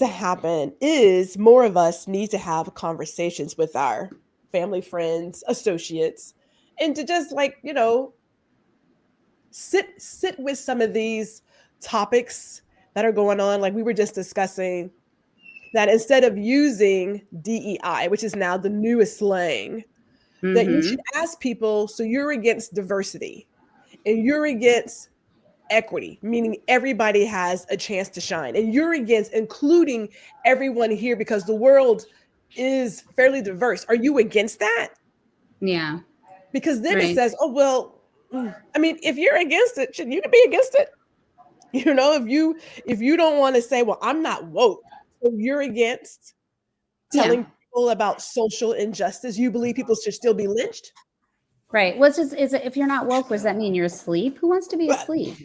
to happen is more of us need to have conversations with our family, friends, associates, and to just like, sit with some of these topics that are going on. Like we were just discussing that instead of using DEI, which is now the newest slang, that you Mm-hmm. should ask people, so you're against diversity and you're against equity, meaning everybody has a chance to shine, and you're against including everyone here because the world is fairly diverse. Are you against that? Yeah. Because then it Right. says, oh, well, I mean, if you're against it, you can be against it. If you don't want to say, well, I'm not woke, so you're against Yeah. telling people about social injustice, you believe people should still be lynched? Right. What's just is it, if you're not woke, what does that mean? You're asleep? Who wants to be But asleep?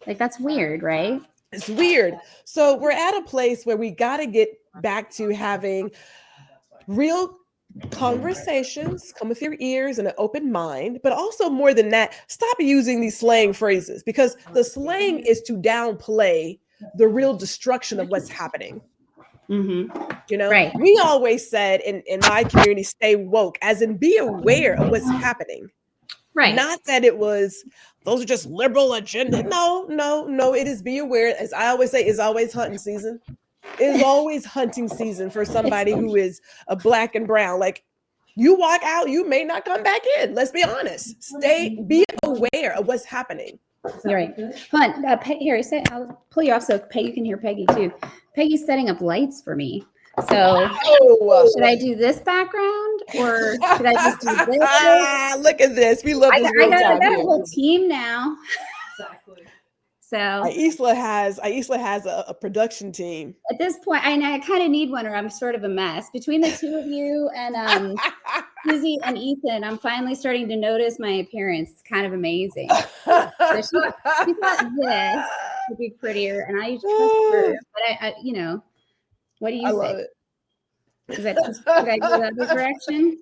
Like that's weird, right? it's weird. So we're at a place where we got to get back to having real conversations, come with your ears and an open mind, but also more than that, stop using these slang phrases because the slang is to downplay the real destruction of what's happening. Mm-hmm. Right. We always said in my community, stay woke, as in be aware of what's happening. Right. Not that it was, those are just liberal agenda. No, no, no. It is be aware. As I always say, it's always hunting season. It is always hunting season for somebody who is a black and brown. Like you walk out, you may not come back in. Let's be honest. Be aware of what's happening. You're right. Hold on. Here, I'll pull you off so you can hear Peggy too. Peggy's setting up lights for me. So should I do this background or should I just do this? Look at this. We love this. I got a whole team now. Exactly. So Aicila has a production team. At this point, I kind of need one, or I'm sort of a mess. Between the two of you and Susie and Ethan, I'm finally starting to notice my appearance. It's kind of amazing. So she thought this would be prettier, and I trust her. But I what do you I say? love it. Should I go the other direction?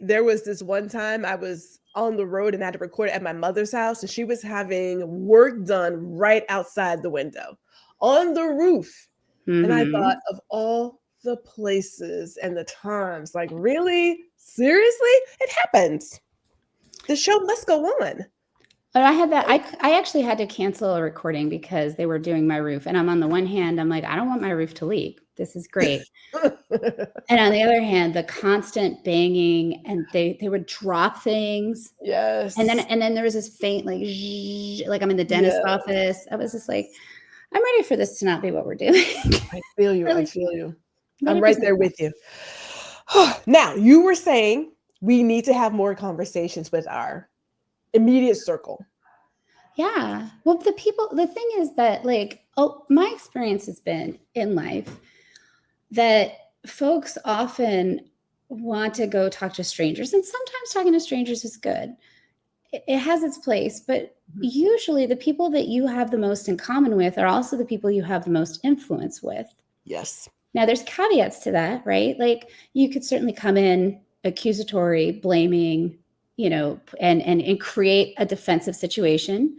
There was this one time I was on the road and I had to record it at my mother's house, and she was having work done right outside the window on the roof. Mm-hmm. And I thought of all the places and the times, like, really? Seriously? It happens. The show must go on. But I had that. I actually had to cancel a recording because they were doing my roof. And I'm on the one hand, I'm like, I don't want my roof to leak. This is great. And on the other hand, the constant banging, and they would drop things. Yes. And then there was this faint like I'm in the dentist office. I was just like, I'm ready for this to not be what we're doing. I feel you. Really? I feel you. I'm right there with you. Now, you were saying we need to have more conversations with our immediate circle. Yeah. Well, the thing is that my experience has been in life that folks often want to go talk to strangers, and sometimes talking to strangers is good. It has its place, but usually the people that you have the most in common with are also the people you have the most influence with. Yes. Now there's caveats to that, right? Like you could certainly come in accusatory, blaming, and create a defensive situation.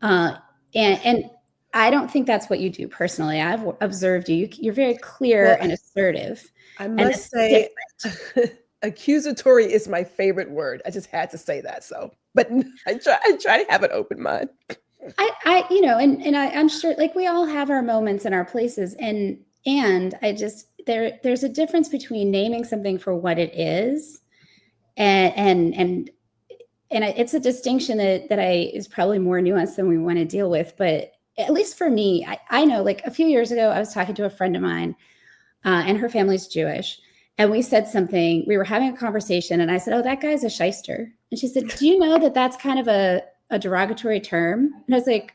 And I don't think that's what you do personally. I've observed you. You're very clear and assertive. I must say, accusatory is my favorite word. I just had to say that. So, but I try to have an open mind. I'm sure like we all have our moments and our places. And I just, there's a difference between naming something for what it is and it's a distinction that is probably more nuanced than we want to deal with. But at least for me, I know like a few years ago, I was talking to a friend of mine and her family's Jewish. And we said something, we were having a conversation and I said, oh, that guy's a shyster. And she said, do you know that that's kind of a derogatory term? And I was like,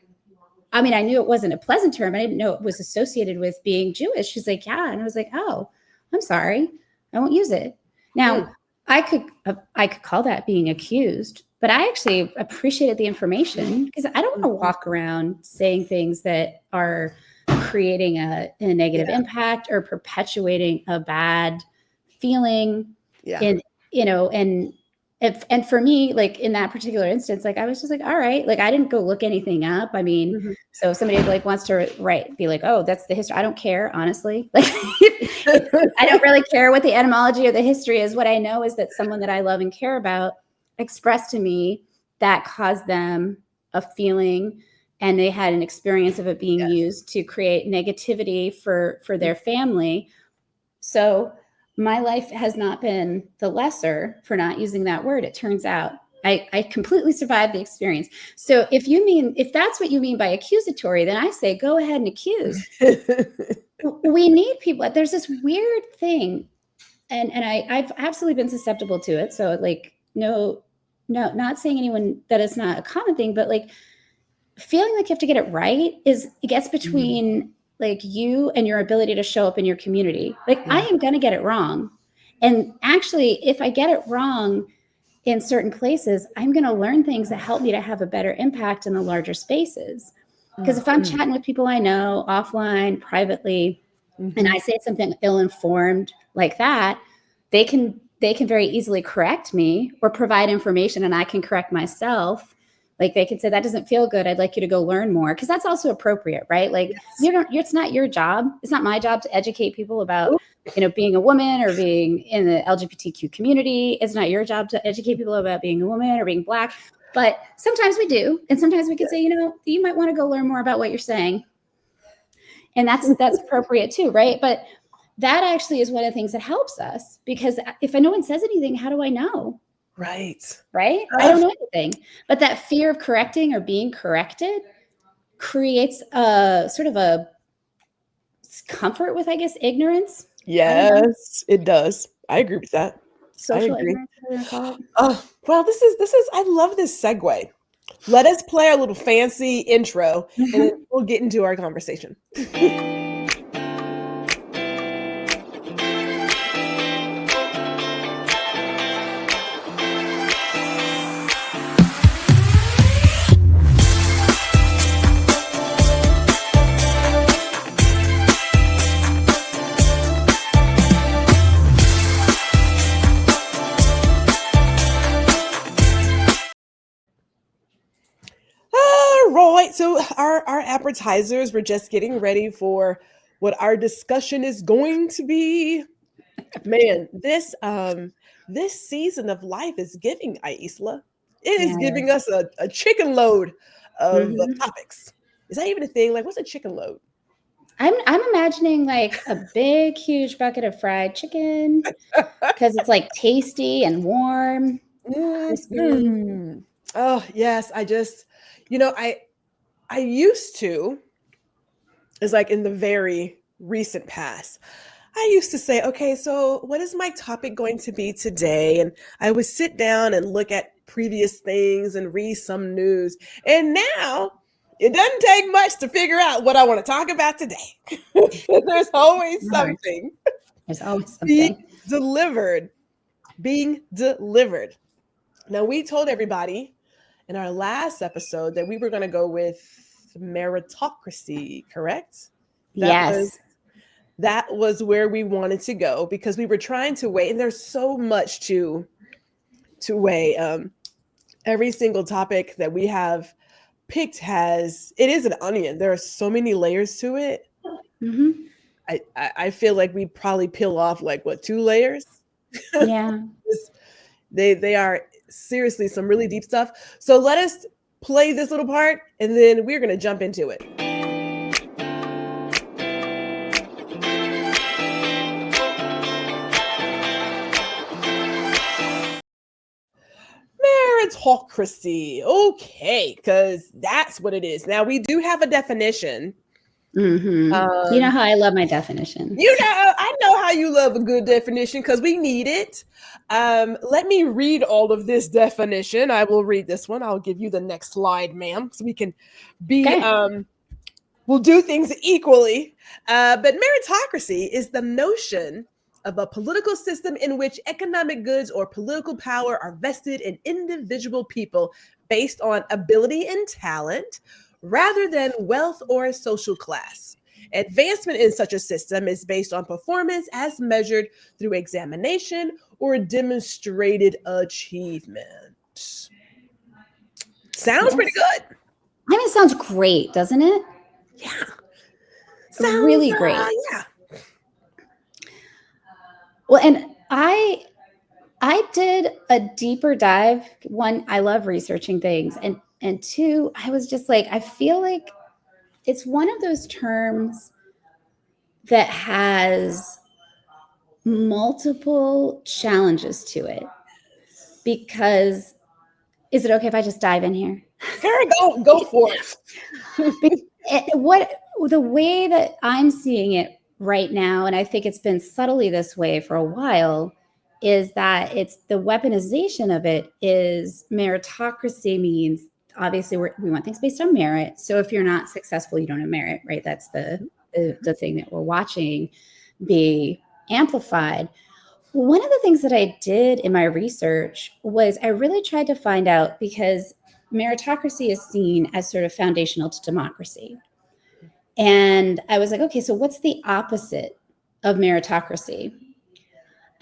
I mean, I knew it wasn't a pleasant term. I didn't know it was associated with being Jewish. She's like, yeah. And I was like, oh, I'm sorry. I won't use it. Now, I could call that being accused, but I actually appreciated the information because I don't want to walk around saying things that are creating a negative impact or perpetuating a bad feeling. Yeah. And And for me, like in that particular instance, like I was just like, all right, like I didn't go look anything up. I mean, so if somebody like wants to be like, oh, that's the history. I don't care, honestly. Like I don't really care what the etymology or the history is. What I know is that someone that I love and care about expressed to me that caused them a feeling, and they had an experience of it being used to create negativity for their family. So my life has not been the lesser for not using that word. It turns out I completely survived the experience. So if that's what you mean by accusatory, then I say, go ahead and accuse. We need people. There's this weird thing. And I've absolutely been susceptible to it. So like, no, not saying anyone that it's not a common thing, but like feeling like you have to get it right it gets between like you and your ability to show up in your community. Like I am going to get it wrong. And actually, if I get it wrong in certain places, I'm going to learn things that help me to have a better impact in the larger spaces. Because if I'm chatting with people I know offline, privately, and I say something ill-informed like that, they can very easily correct me or provide information, and I can correct myself. Like they could say, that doesn't feel good. I'd like you to go learn more. Because that's also appropriate, right? Like it's not your job. It's not my job to educate people about, being a woman or being in the LGBTQ community. It's not your job to educate people about being a woman or being Black. But sometimes we do. And sometimes we can say, you might want to go learn more about what you're saying. And that's appropriate too, right? But that actually is one of the things that helps us, because if no one says anything, how do I know? Right? I don't know anything. But that fear of correcting or being corrected creates a sort of a comfort with, I guess, ignorance. Yes, it does. I agree with that. Social ignorance, whatever you call it. Oh, well, this is, I love this segue. Let us play our little fancy intro, and then we'll get into our conversation. Right. So our appetizers, we're just getting ready for what our discussion is going to be. Man, this season of life is giving, Aicila. It is giving us a chicken load of topics. Is that even a thing? Like, what's a chicken load? I'm imagining like a big, huge bucket of fried chicken because it's like tasty and warm, crispy. Oh yes, I used to. It's like in the very recent past. I used to say, okay, so what is my topic going to be today? And I would sit down and look at previous things and read some news. And now it doesn't take much to figure out what I want to talk about today. There's always something. There's always something. Being delivered. Now, we told everybody in our last episode that we were going to go with meritocracy, correct? That was where we wanted to go, because we were trying to weigh, and there's so much to weigh. Every single topic that we have picked it is an onion. There are so many layers to it. I feel like we probably peel off like 2 layers. Yeah. They are seriously some really deep stuff. So let us play this little part, and then we're going to jump into it. Meritocracy. Okay, because that's what it is. Now, we do have a definition. You know how I love my definition. I know how you love a good definition, because we need it. Let me read all of this definition. I will read this one. I'll give you the next slide, ma'am, so we can be we'll do things equally. But meritocracy is the notion of a political system in which economic goods or political power are vested in individual people based on ability and talent rather than wealth or social class. Advancement in such a system is based on performance as measured through examination or demonstrated achievement. Sounds pretty good. I mean, it sounds great, doesn't it? Yeah. Sounds really great. Yeah. Well, and I did a deeper dive. One, I love researching things, and two, I was just like, I feel like it's one of those terms that has multiple challenges to it. Because, is it okay if I just dive in here? Girl, go for it. The way that I'm seeing it right now, and I think it's been subtly this way for a while, is that it's the weaponization of it is meritocracy means obviously we want things based on merit. So if you're not successful, you don't have merit, right? That's the thing that we're watching be amplified. One of the things that I did in my research was I really tried to find out, because meritocracy is seen as sort of foundational to democracy. And I was like, okay, so what's the opposite of meritocracy?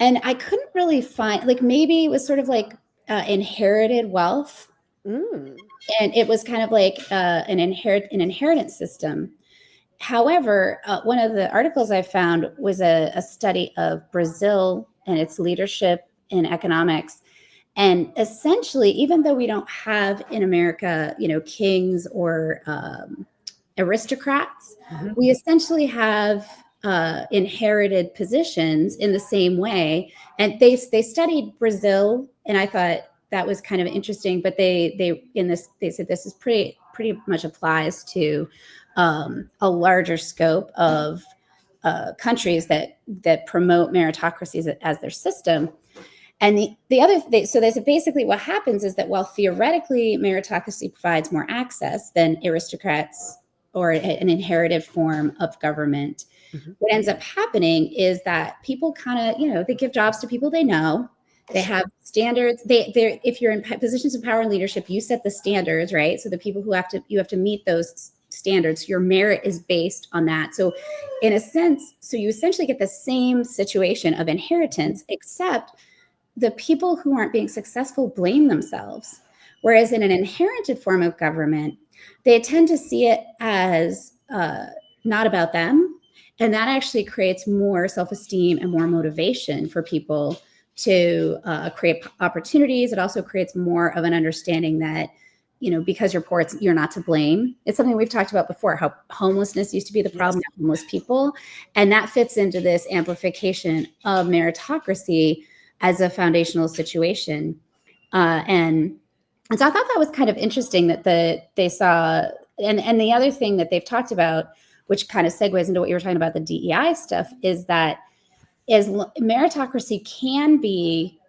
And I couldn't really find, like, maybe it was sort of like inherited wealth. And it was kind of like an inheritance system. However, one of the articles I found was a study of Brazil and its leadership in economics. And essentially, even though we don't have in America, kings or aristocrats, we essentially have inherited positions in the same way. And they studied Brazil, and I thought that was kind of interesting. But they said this is pretty much applies to a larger scope of countries that promote meritocracies as their system. And the other thing, so there's basically what happens is that while theoretically meritocracy provides more access than aristocrats or an inherited form of government, what ends up happening is that people kind of, they give jobs to people they know. They have standards. If you're in positions of power and leadership, you set the standards, right? So the people you have to meet those standards. Your merit is based on that. So in a sense, so you essentially get the same situation of inheritance, except the people who aren't being successful blame themselves. Whereas in an inherited form of government, they tend to see it as not about them. And that actually creates more self-esteem and more motivation for people to create opportunities. It also creates more of an understanding that, because you're poor, you're not to blame. It's something we've talked about before, how homelessness used to be the problem of homeless people. And that fits into this amplification of meritocracy as a foundational situation. And so I thought that was kind of interesting that they saw, and the other thing that they've talked about, which kind of segues into what you were talking about, the DEI stuff, is that meritocracy can be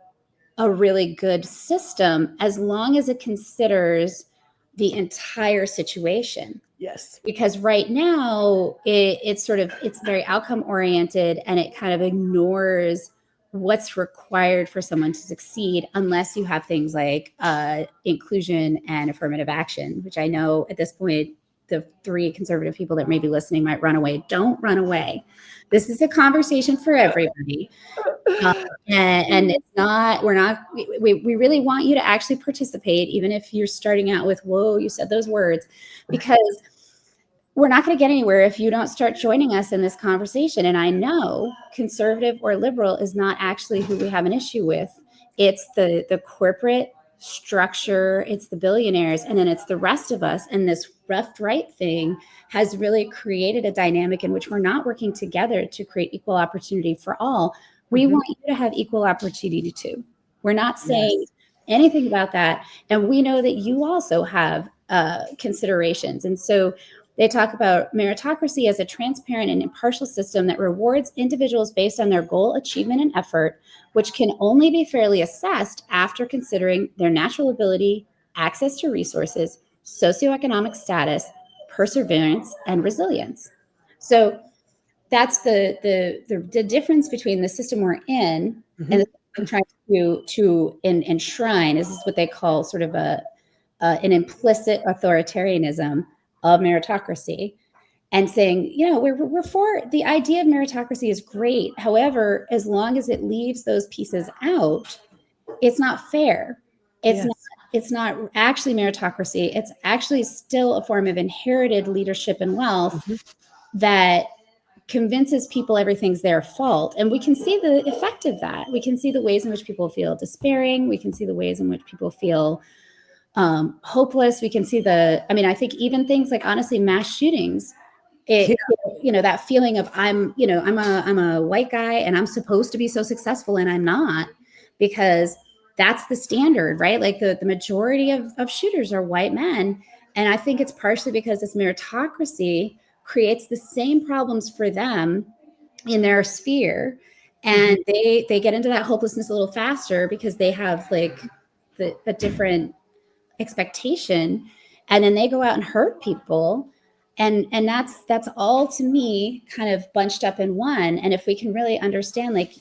a really good system as long as it considers the entire situation. Yes. Because right now it's very outcome oriented, and it kind of ignores what's required for someone to succeed, unless you have things like inclusion and affirmative action, which I know at this point, the 3 conservative people that may be listening might run away. Don't run away. This is a conversation for everybody. And it's not, we really want you to actually participate, even if you're starting out with, whoa, you said those words, because we're not going to get anywhere if you don't start joining us in this conversation. And I know conservative or liberal is not actually who we have an issue with. It's the corporate structure, it's the billionaires, and then it's the rest of us. And this left-right thing has really created a dynamic in which we're not working together to create equal opportunity for all. We want you to have equal opportunity too. We're not saying anything about that. And we know that you also have considerations. And so they talk about meritocracy as a transparent and impartial system that rewards individuals based on their goal, achievement, and effort, which can only be fairly assessed after considering their natural ability, access to resources, socioeconomic status, perseverance, and resilience. So that's the difference between the system we're in and the system trying to enshrine. This is what they call sort of an implicit authoritarianism of meritocracy. and saying, we're for the idea of meritocracy is great. However, as long as it leaves those pieces out, it's not fair. It's not actually meritocracy. It's actually still a form of inherited leadership and wealth that convinces people everything's their fault. And we can see the effect of that. We can see the ways in which people feel despairing. We can see the ways in which people feel hopeless. We can see I think even things like, honestly, mass shootings, that feeling of I'm a white guy and I'm supposed to be so successful and I'm not, because that's the standard, right? Like the majority of shooters are white men. And I think it's partially because this meritocracy creates the same problems for them in their sphere. And they get into that hopelessness a little faster because they have like a different expectation, and then they go out and hurt people. And that's all, to me, kind of bunched up in one. And if we can really understand, like,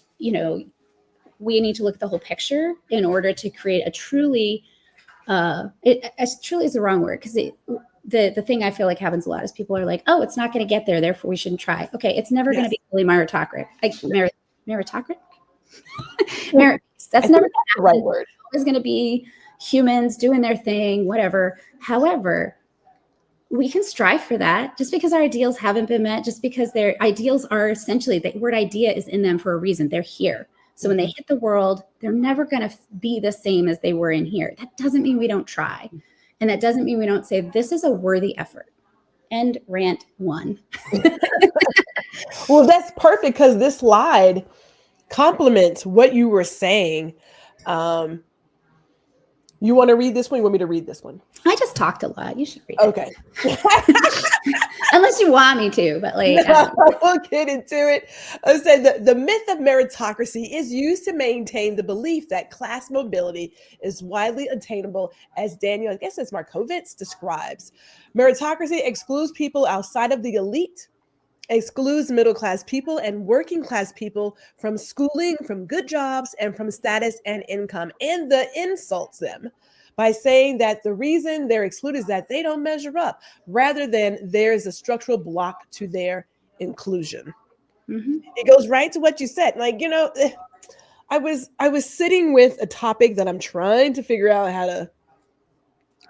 we need to look at the whole picture in order to create a truly truly is the wrong word, because the thing I feel like happens a lot is people are like, oh, it's not going to get there, therefore we shouldn't try. Okay, it's never going to be fully meritocratic. Meritocratic? That's never the right word. It's going to be humans doing their thing, whatever. However, we can strive for that. Just because our ideals haven't been met, just because their ideals are essentially, the word idea is in them for a reason. They're here. So when they hit the world, they're never going to be the same as they were in here. That doesn't mean we don't try. And that doesn't mean we don't say, this is a worthy effort. End rant 1. Well, that's perfect, because this slide complements what you were saying. You want to read this one? You want me to read this one? I just talked a lot. You should read it. Okay. Unless you want me to, but like... We'll get into it. I said the myth of meritocracy is used to maintain the belief that class mobility is widely attainable, as Daniel, I guess it's Markovitz, describes. Meritocracy excludes people outside of the elite, excludes middle-class people and working-class people from schooling, from good jobs, and from status and income, and insults them by saying that the reason they're excluded is that they don't measure up, rather than there's a structural block to their inclusion. It goes right to what you said. Like, I was sitting with a topic that I'm trying to figure out how to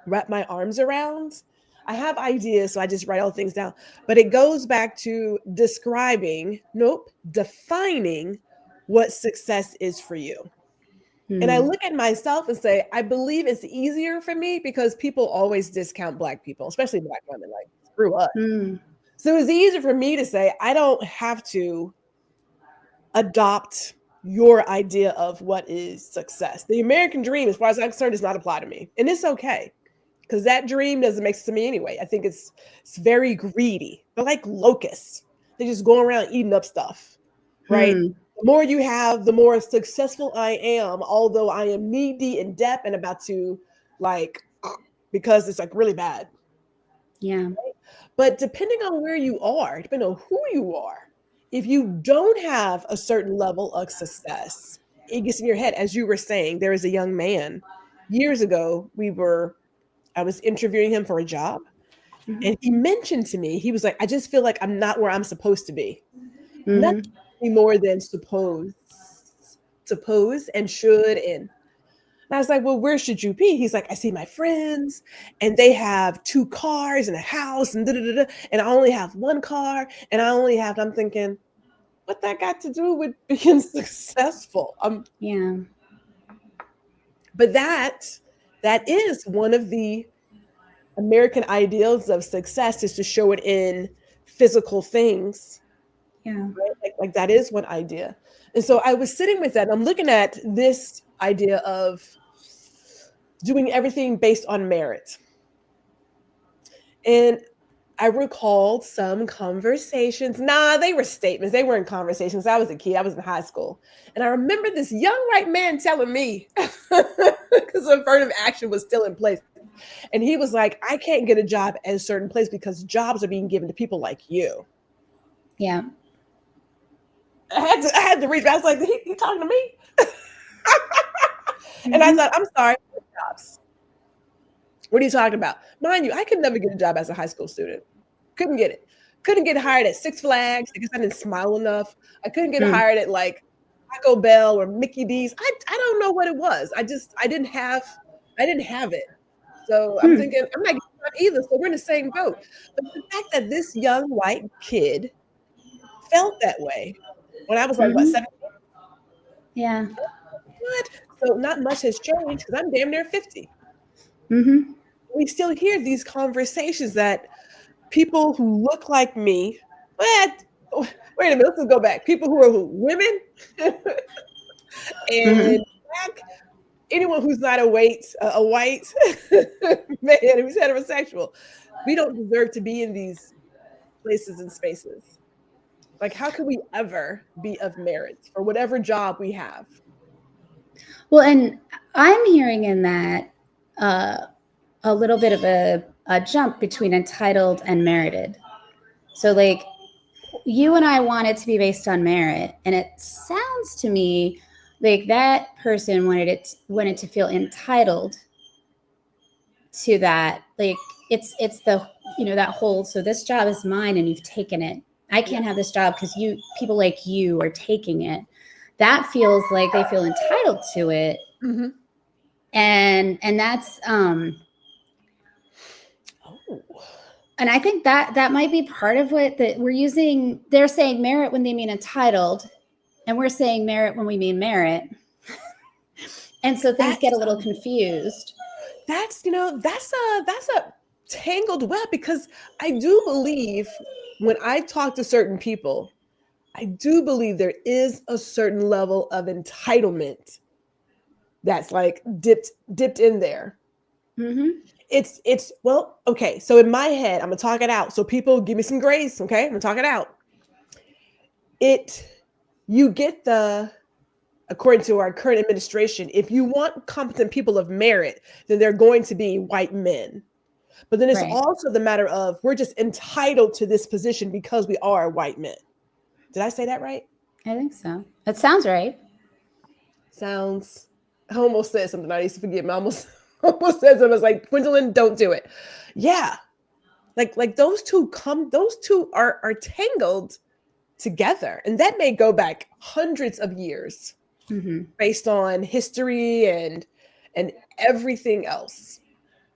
wrap my arms around. I have ideas, so I just write all things down. But it goes back to defining what success is for you. And I look at myself and say, I believe it's easier for me because people always discount Black people, especially Black women, like, screw us. So it's easier for me to say, I don't have to adopt your idea of what is success. The American dream, as far as I'm concerned, does not apply to me. And it's okay, because that dream doesn't make sense to me anyway. I think it's very greedy. They're like locusts. They just go around eating up stuff, right? The more you have, the more successful I am, although I am knee-deep in debt and about to, because it's like really bad. Yeah. Right? But depending on where you are, depending on who you are, if you don't have a certain level of success, it gets in your head. As you were saying, there was a young man years ago, I was interviewing him for a job, and he mentioned to me, he was like, I just feel like I'm not where I'm supposed to be. Nothing more than suppose and should. And I was like, well, where should you be? He's like, I see my friends and they have 2 cars and a house and and I only have 1 car and I'm thinking, what that got to do with being successful? Yeah. But that is one of the American ideals of success, is to show it in physical things. Yeah. Right? Like that is one idea. And so I was sitting with that, and I'm looking at this idea of doing everything based on merit. And I recalled some conversations. Nah, they were statements. They weren't conversations. I was a kid. I was in high school. And I remember this young white man telling me, because affirmative action was still in place. And he was like, I can't get a job at a certain place because jobs are being given to people like you. Yeah. I had to reach back. I was like, he talking to me? And I thought, I'm sorry, jobs. What are you talking about? Mind you, I could never get a job as a high school student. Couldn't get it. couldn't get hired at Six Flags because I didn't smile enough. I couldn't get hired at like Taco Bell or Mickey D's. I don't know what it was. I didn't have it. So I'm thinking I'm not getting that either. So we're in the same boat. But the fact that this young white kid felt that way when I was like, what, 17? Yeah. What? So not much has changed because I'm damn near 50. We still hear these conversations that people who look like me, what? Wait a minute, let's go back. People who are women and black, anyone who's not a white man who's heterosexual, we don't deserve to be in these places and spaces. Like, how can we ever be of merit for whatever job we have? Well, and I'm hearing in that a little bit of a jump between entitled and merited. So, like, you and I want it to be based on merit, and it sounds to me like that person wanted to feel entitled to that. Like, it's the, that whole, so this job is mine and you've taken it. I can't have this job because people like you are taking it. That feels like they feel entitled to it. And that's and I think that might be part of what that we're using. They're saying merit when they mean entitled, and we're saying merit when we mean merit. And so things get a little confused. That's a tangled web, because I do believe when I talk to certain people, I do believe there is a certain level of entitlement that's like dipped in there. It's well, okay. So in my head, I'm gonna talk it out. So people give me some grace, okay? I'm gonna talk it out. You get according to our current administration, if you want competent people of merit, then they're going to be white men. But then it's also the matter of we're just entitled to this position because we are white men. Did I say that right? I think so. That sounds right. I almost said something. I used to forget. I almost said something. I was like, Gwendolyn, don't do it. Yeah. Like those two are tangled together. And that may go back hundreds of years based on history and everything else.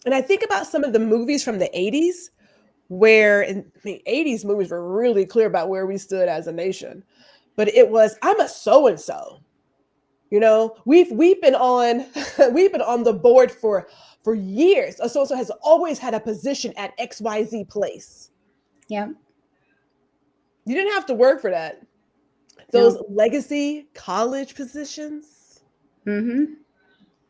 And I think about some of the movies from the 80s where, and I mean, 80s movies were really clear about where we stood as a nation. But it was, I'm a so-and-so. We've been on we've been on the board for years. A so-and-so has always had a position at XYZ place. Yeah. You didn't have to work for that. Those legacy college positions.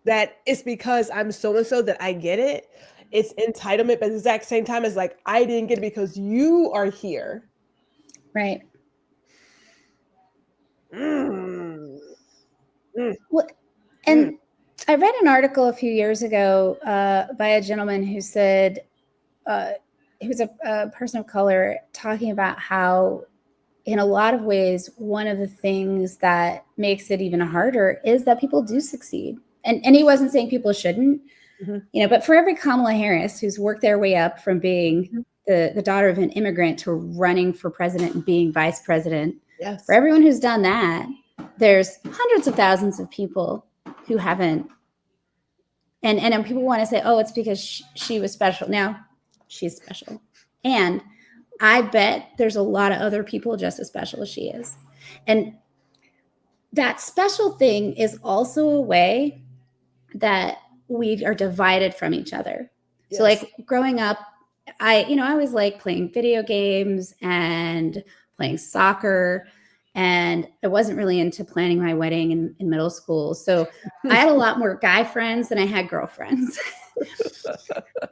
That it's because I'm so-and-so that I get it. It's entitlement, but at the exact same time as like, I didn't get it because you are here. Right. Well, and I read an article a few years ago by a gentleman who said he was a person of color, talking about how in a lot of ways, one of the things that makes it even harder is that people do succeed. And he wasn't saying people shouldn't, but for every Kamala Harris who's worked their way up from being the daughter of an immigrant to running for president and being vice president, for everyone who's done that, there's hundreds of thousands of people who haven't. And people want to say, oh, it's because she was special. Now, she's special. And I bet there's a lot of other people just as special as she is. And that special thing is also a way that we are divided from each other. Yes. So like growing up, I always like playing video games and playing soccer. And I wasn't really into planning my wedding in middle school. So I had a lot more guy friends than I had girlfriends.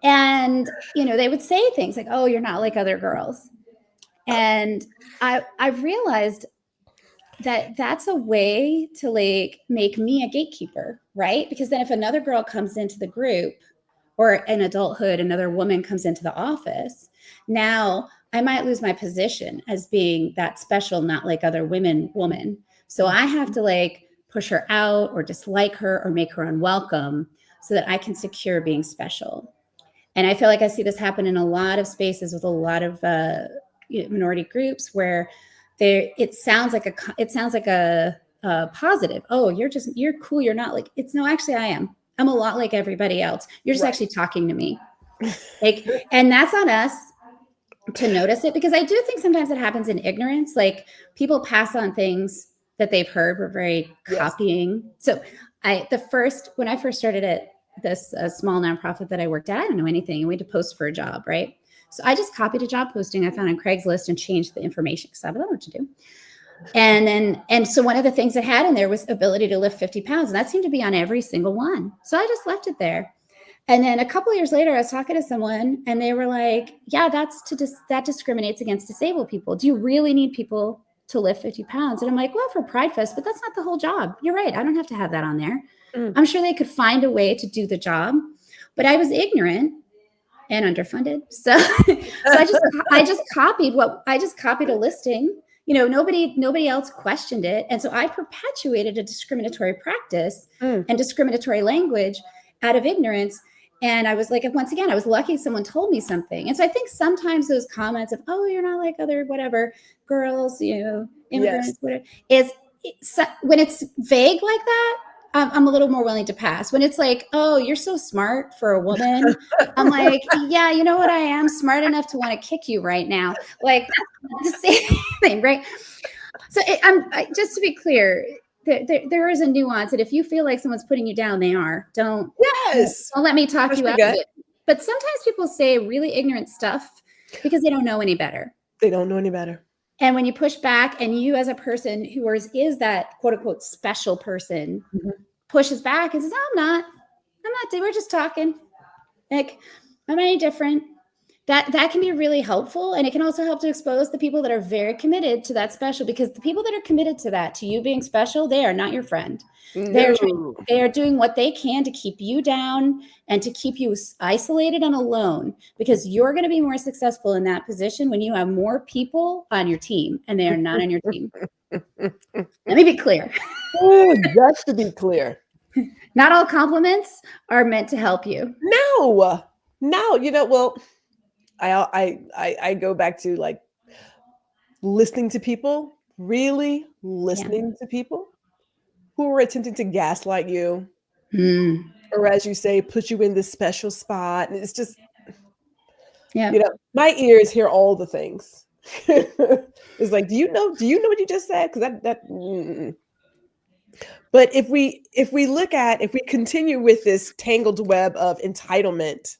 And, they would say things like, oh, you're not like other girls. And I realized that that's a way to like make me a gatekeeper, right? Because then if another girl comes into the group, or in adulthood, another woman comes into the office, now I might lose my position as being that special, not like other woman. So I have to like push her out or dislike her or make her unwelcome so that I can secure being special. And I feel like I see this happen in a lot of spaces with a lot of minority groups where it sounds like a positive. Oh, you're cool. You're not like, it's no, actually I am. I'm a lot like everybody else. You're just actually talking to me. Like, and that's on us to notice it, because I do think sometimes it happens in ignorance. Like people pass on things that they've heard. We're very copying. So when I first started at this small nonprofit that I worked at, I didn't know anything, and we had to post for a job, right? So I just copied a job posting I found on Craigslist and changed the information because I don't know what to do. And so one of the things it had in there was ability to lift 50 pounds. And that seemed to be on every single one. So I just left it there. And then a couple of years later, I was talking to someone and they were like, yeah, that discriminates against disabled people. Do you really need people to lift 50 pounds? And I'm like, well, for Pride Fest, but that's not the whole job. You're right. I don't have to have that on there. I'm sure they could find a way to do the job, but I was ignorant and underfunded. So I just copied a listing. Nobody else questioned it. And so I perpetuated a discriminatory practice and discriminatory language out of ignorance. And I was like, once again, I was lucky someone told me something. And so I think sometimes those comments of, oh, you're not like other whatever girls, immigrants, whatever, when it's vague like that, I'm a little more willing to pass. When it's like, oh, you're so smart for a woman, I'm like, yeah, you know what? I am smart enough to want to kick you right now. Like the same thing, right? So just to be clear, there is a nuance that if you feel like someone's putting you down, they are. Don't let me talk you out of it. But sometimes people say really ignorant stuff because they don't know any better. They don't know any better. And when you push back, and you as a person who is that quote unquote special person pushes back and says, I'm not, we're just talking. Like, I'm any different. That can be really helpful. And it can also help to expose the people that are very committed to that special, because the people that are committed to that, to you being special, they are not your friend. They are doing what they can to keep you down and to keep you isolated and alone, because you're going to be more successful in that position when you have more people on your team, and they are not on your team. Let me be clear. Just to be clear. Not all compliments are meant to help you. No, well, I go back to like listening to people, really listening to people who are attempting to gaslight you, or as you say, put you in this special spot. And it's just, my ears hear all the things. It's like, do you know what you just said? Because But if we continue with this tangled web of entitlement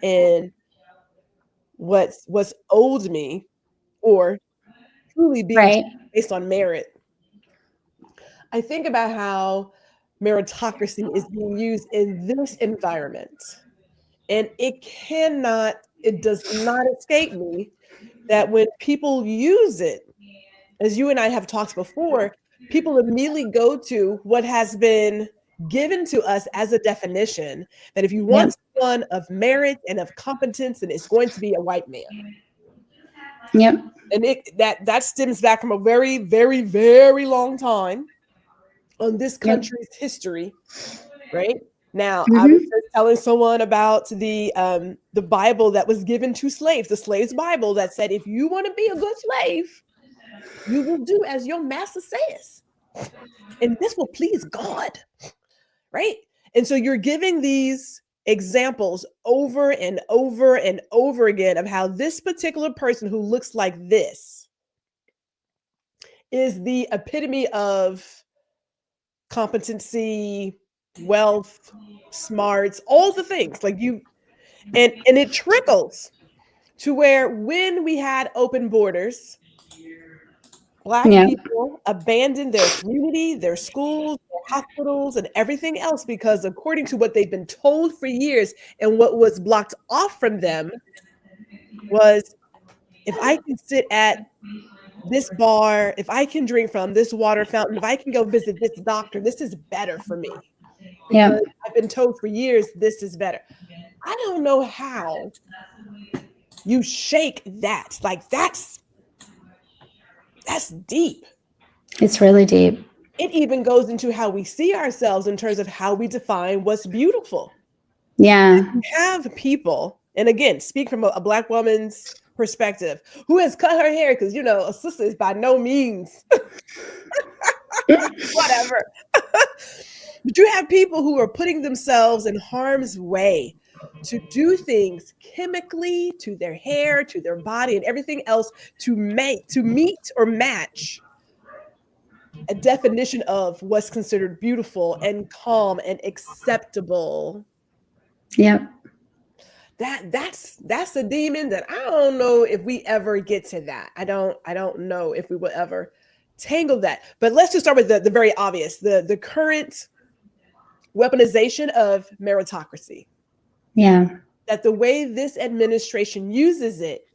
and what's owed me, or truly being based on merit, I think about how meritocracy is being used in this environment. And it does not escape me that when people use it, as you and I have talked before, people immediately go to what has been given to us as a definition, that if you want someone of merit and of competence, then it's going to be a white man. Yep. And that stems back from a very, very, very long time on this country's history, right? Now, I was just telling someone about the Bible that was given to slaves, the slave's Bible, that said, if you want to be a good slave, you will do as your master says, and this will please God, right? And so you're giving these examples over and over and over again of how this particular person who looks like this is the epitome of competency, wealth, smarts, all the things like you, and it trickles to where when we had open borders, Black people abandoned their community, their schools, their hospitals, and everything else, because according to what they've been told for years, and what was blocked off from them was, if I can sit at this bar, if I can drink from this water fountain, if I can go visit this doctor, this is better for me. Because I've been told for years this is better. I don't know how you shake that. Like that's deep. It's really deep. It even goes into how we see ourselves in terms of how we define what's beautiful. Yeah. You have people, and again, speak from a Black woman's perspective, who has cut her hair because, a sister is by no means whatever. But you have people who are putting themselves in harm's way to do things chemically to their hair, to their body, and everything else to meet or match a definition of what's considered beautiful and calm and acceptable. Yep. That's a demon that I don't know if we ever get to that. I don't know if we will ever tangle that. But let's just start with the very obvious, the current weaponization of meritocracy. Yeah. That the way this administration uses it,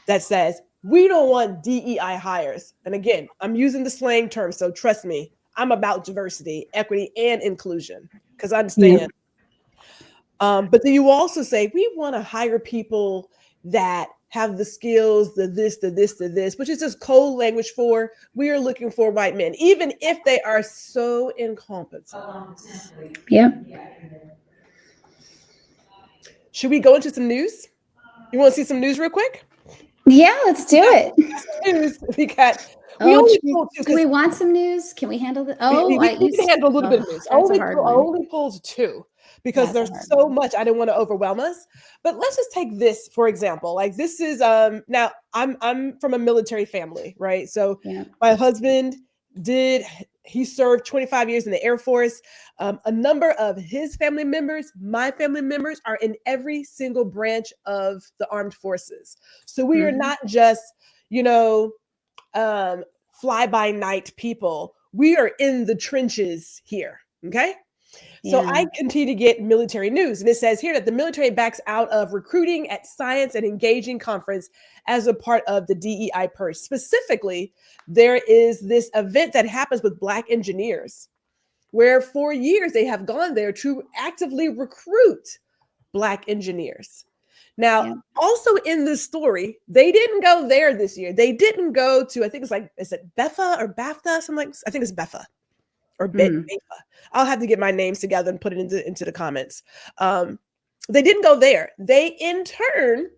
that says we don't want DEI hires. And again, I'm using the slang term, so trust me, I'm about diversity, equity, and inclusion because I understand. Yeah. But then you also say we want to hire people that have the skills, the this, the this, the this, which is just code language for we are looking for white men, even if they are so incompetent. Yep. Should we go into some news? You want to see some news real quick? Yeah, let's do it. News. We Oh, only do we want some news? Can we handle it? Oh, we can handle a little bit of news. That's a hard one. Only pulled two because there's so much. I didn't want to overwhelm us. But let's just take this for example. Like this is now I'm from a military family, right? So my husband he served 25 years in the Air Force. A number of his family members, my family members, are in every single branch of the armed forces. So we are not just, fly by night people. We are in the trenches here. Okay. So I continue to get military news, and it says here that the military backs out of recruiting at Science and Engaging Conference as a part of the DEI purge. Specifically, there is this event that happens with Black engineers, where for years they have gone there to actively recruit Black engineers. Now, also in this story, they didn't go there this year. They didn't go to, I think it's like, is it BEFA or BAFTA? Something like, I think it's BEFA or BEFA. I'll have to get my names together and put it into the comments. They didn't go there. They in turn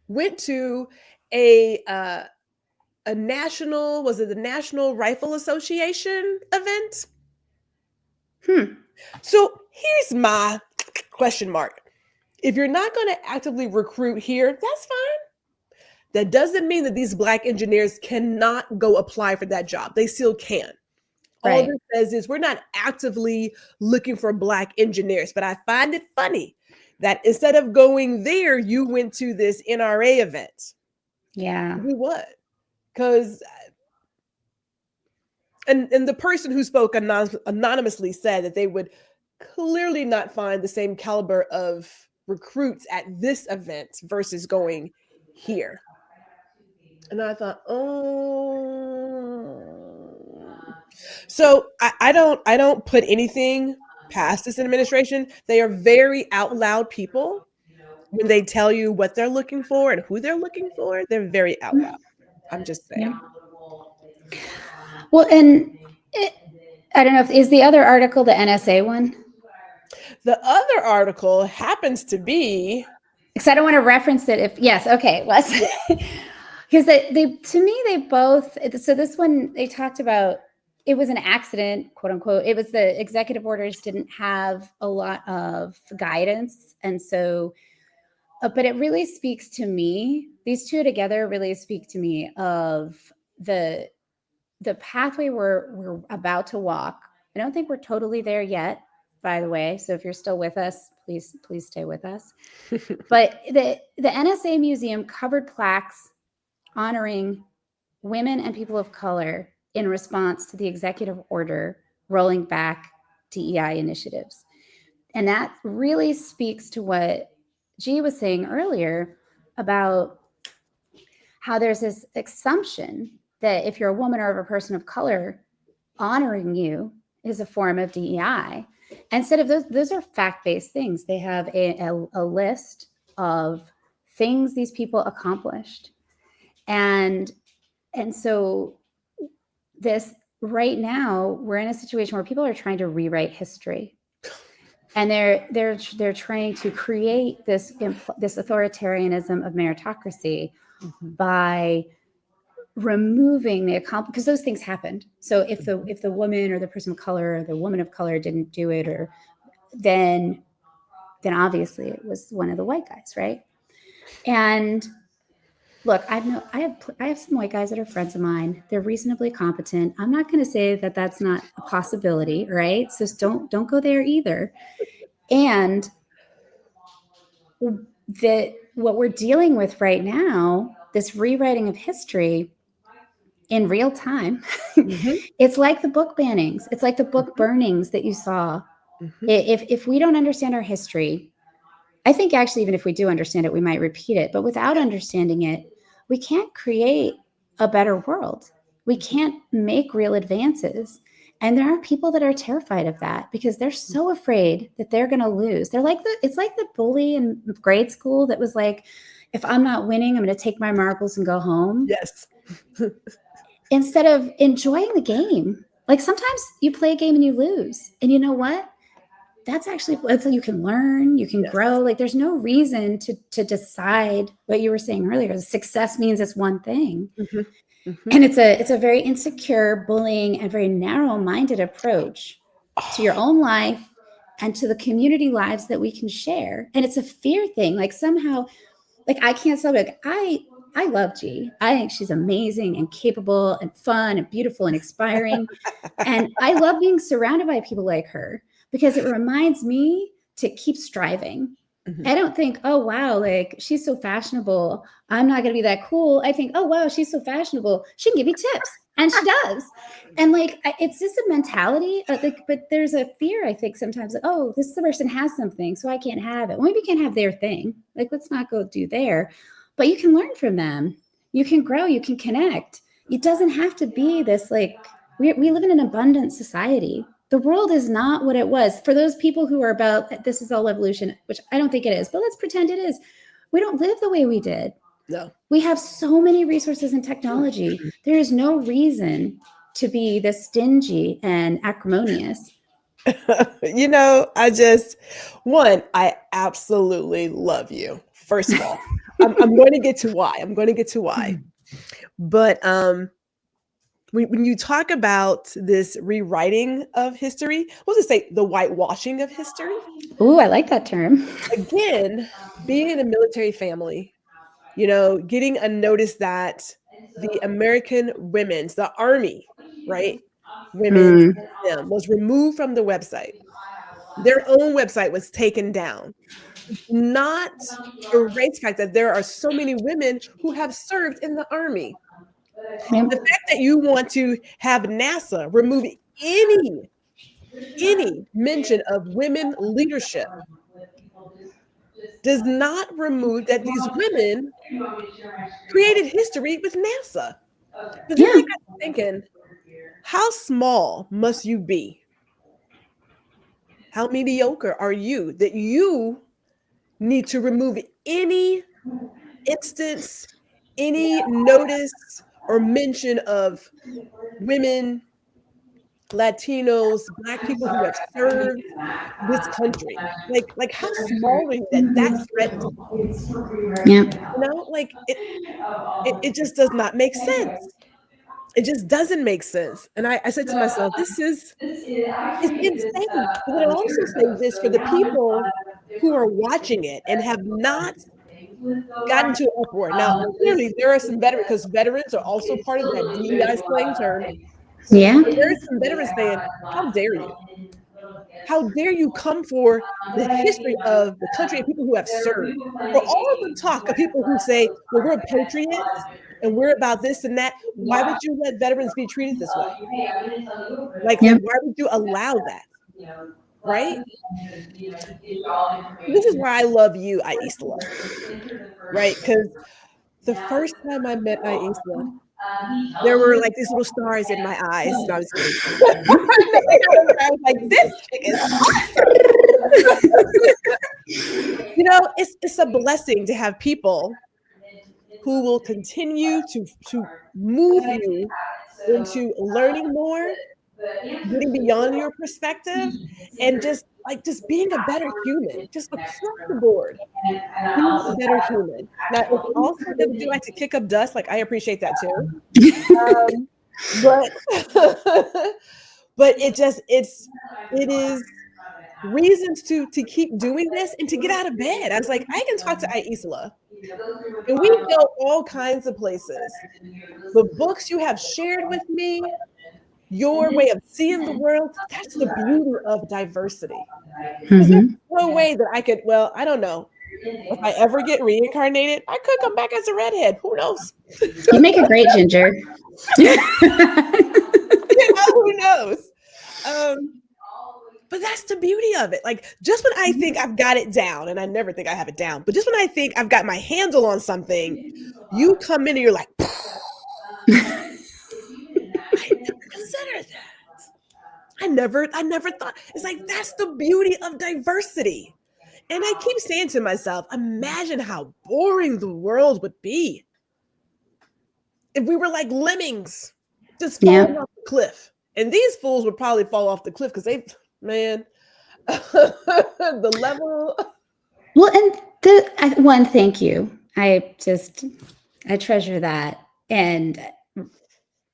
went to a national, was it the National Rifle Association event? So here's my question mark. If you're not going to actively recruit here, that's fine. That doesn't mean that these Black engineers cannot go apply for that job. They still can. All it says is we're not actively looking for Black engineers. But I find it funny that instead of going there, you went to this NRA event. Yeah. Do what? Because and the person who spoke anonymously said that they would clearly not find the same caliber of recruits at this event versus going here. And I thought, so I don't put anything past this administration. They are very out loud people. When they tell you what they're looking for and who they're looking for, they're very out loud. I'm just saying. Well, and I don't know, is the other article the NSA one? The other article happens to be, because I don't want to reference it. Okay, let's. Because they to me they both. So this one they talked about, it was an accident, quote unquote. It was the executive orders didn't have a lot of guidance, and so. But it really speaks to me. These two together really speak to me of the pathway we're about to walk. I don't think we're totally there yet, by the way. So if you're still with us, please stay with us. But the NSA Museum covered plaques honoring women and people of color in response to the executive order rolling back DEI initiatives. And that really speaks to what G was saying earlier about how there's this assumption that if you're a woman or a person of color, honoring you is a form of DEI. Instead of those are fact-based things. They have a list of things these people accomplished. And so this right now, we're in a situation where people are trying to rewrite history. and they're trying to create this authoritarianism of meritocracy Mhm. by removing the accomplishment, because those things happened. So Mhm. if the woman or the person of color or the woman of color didn't do it, or then obviously it was one of the white guys, right? And look, I have some white guys that are friends of mine. They're reasonably competent. I'm not going to say that that's not a possibility, right? So don't go there either. And that what we're dealing with right now, this rewriting of history in real time, Mhm. it's like the book bannings. It's like the book Mhm. burnings that you saw. Mhm. If we don't understand our history, I think actually, even if we do understand it, we might repeat it. But without understanding it, we can't create a better world. We Mhm. can't make real advances. And there are people that are terrified of that because they're so afraid that they're going to lose. It's like the bully in grade school that was like, if I'm not winning, I'm going to take my marbles and go home, Yes. instead of enjoying the game. Like sometimes you play a game and you lose. And you know what? That's you can learn, you can Yes. grow. Like there's no reason to decide what you were saying earlier. Success means it's one thing. Mhm. Mhm. And it's a very insecure, bullying, and very narrow-minded approach to your own life and to the community lives that we can share. And it's a fear thing. Like somehow, like I can't stop it. Like I love G. I think she's amazing and capable and fun and beautiful and inspiring. And I love being surrounded by people like her because it reminds me to keep striving. Mhm. I don't think, oh, wow, like she's so fashionable. I'm not going to be that cool. I think, oh, wow, she's so fashionable. She can give me tips. And she does. And like, it's just a mentality. But there's a fear, I think, sometimes, like, oh, this person has something, so I can't have it. Well, maybe you can't have their thing. Like, let's not go do there. But you can learn from them. You can grow. You can connect. It doesn't have to be this like, we live in an abundant society. The world is not what it was. For those people who are about this is all evolution, which I don't think it is, but let's pretend it is. We don't live the way we did. No. We have so many resources and technology. There is no reason to be this stingy and acrimonious. I absolutely love you. First of all, I'm going to get to why. I'm going to get to why. But when you talk about this rewriting of history, we'll just say the whitewashing of history. Ooh, I like that term. Again, being in a military family, getting a notice that the American women's, the Army, right, women's Mm. them was removed from the website. Their own website was taken down. Not erase the fact that there are so many women who have served in the Army. Yep. The fact that you want to have NASA remove any mention of women leadership does not remove that these women created history with NASA. But then I Yeah. got to thinking, how small must you be? How mediocre are you that you need to remove any instance, any notice or mention of women, Latinos, Black people who have served this country? Like how small are you that that threatens you? Yep. Like it just does not make sense. It just doesn't make sense. And I said to myself, this is it's insane. But then I also say this for the people who are watching it and have not gotten to an uproar. Now, clearly, there are some veterans because veterans are also part of that DEI slang term. Yeah. And there's some veterans saying, "How dare you? How dare you come for the history of the country and people who have served?" For all of the talk of people who say, "Well, we're patriots and we're about this and that," why would you let veterans be treated this way? Like, Yep. why would you allow that? Right? This is why I love you, Aisla. Right? Because the first time I met Aisla, there were like these little stars in my eyes. No, I was kidding. I was like, this chick is awesome. It's a blessing to have people who will continue to move you into learning more, getting beyond your perspective, and just like just being a better human, just across the board, being a better human. Now, if also if you like to kick up dust, like I appreciate that too. But but it is reasons to keep doing this and to get out of bed. I was like, I can talk to Aicila, and we go all kinds of places. The books you have shared with me, your way of seeing the world, that's the beauty of diversity. Because there's no way that I could, well, I don't know. If I ever get reincarnated, I could come back as a redhead. Who knows? You make a great ginger. Who knows? But that's the beauty of it. Like, just when I think I've got it down, and I never think I have it down, but just when I think I've got my handle on something, you come in and you're like, I never considered that. I never thought. It's like, that's the beauty of diversity. And I keep saying to myself, imagine how boring the world would be if we were like lemmings just falling off the cliff. And these fools would probably fall off the cliff because man, the level. Well, and one, thank you. I treasure that. And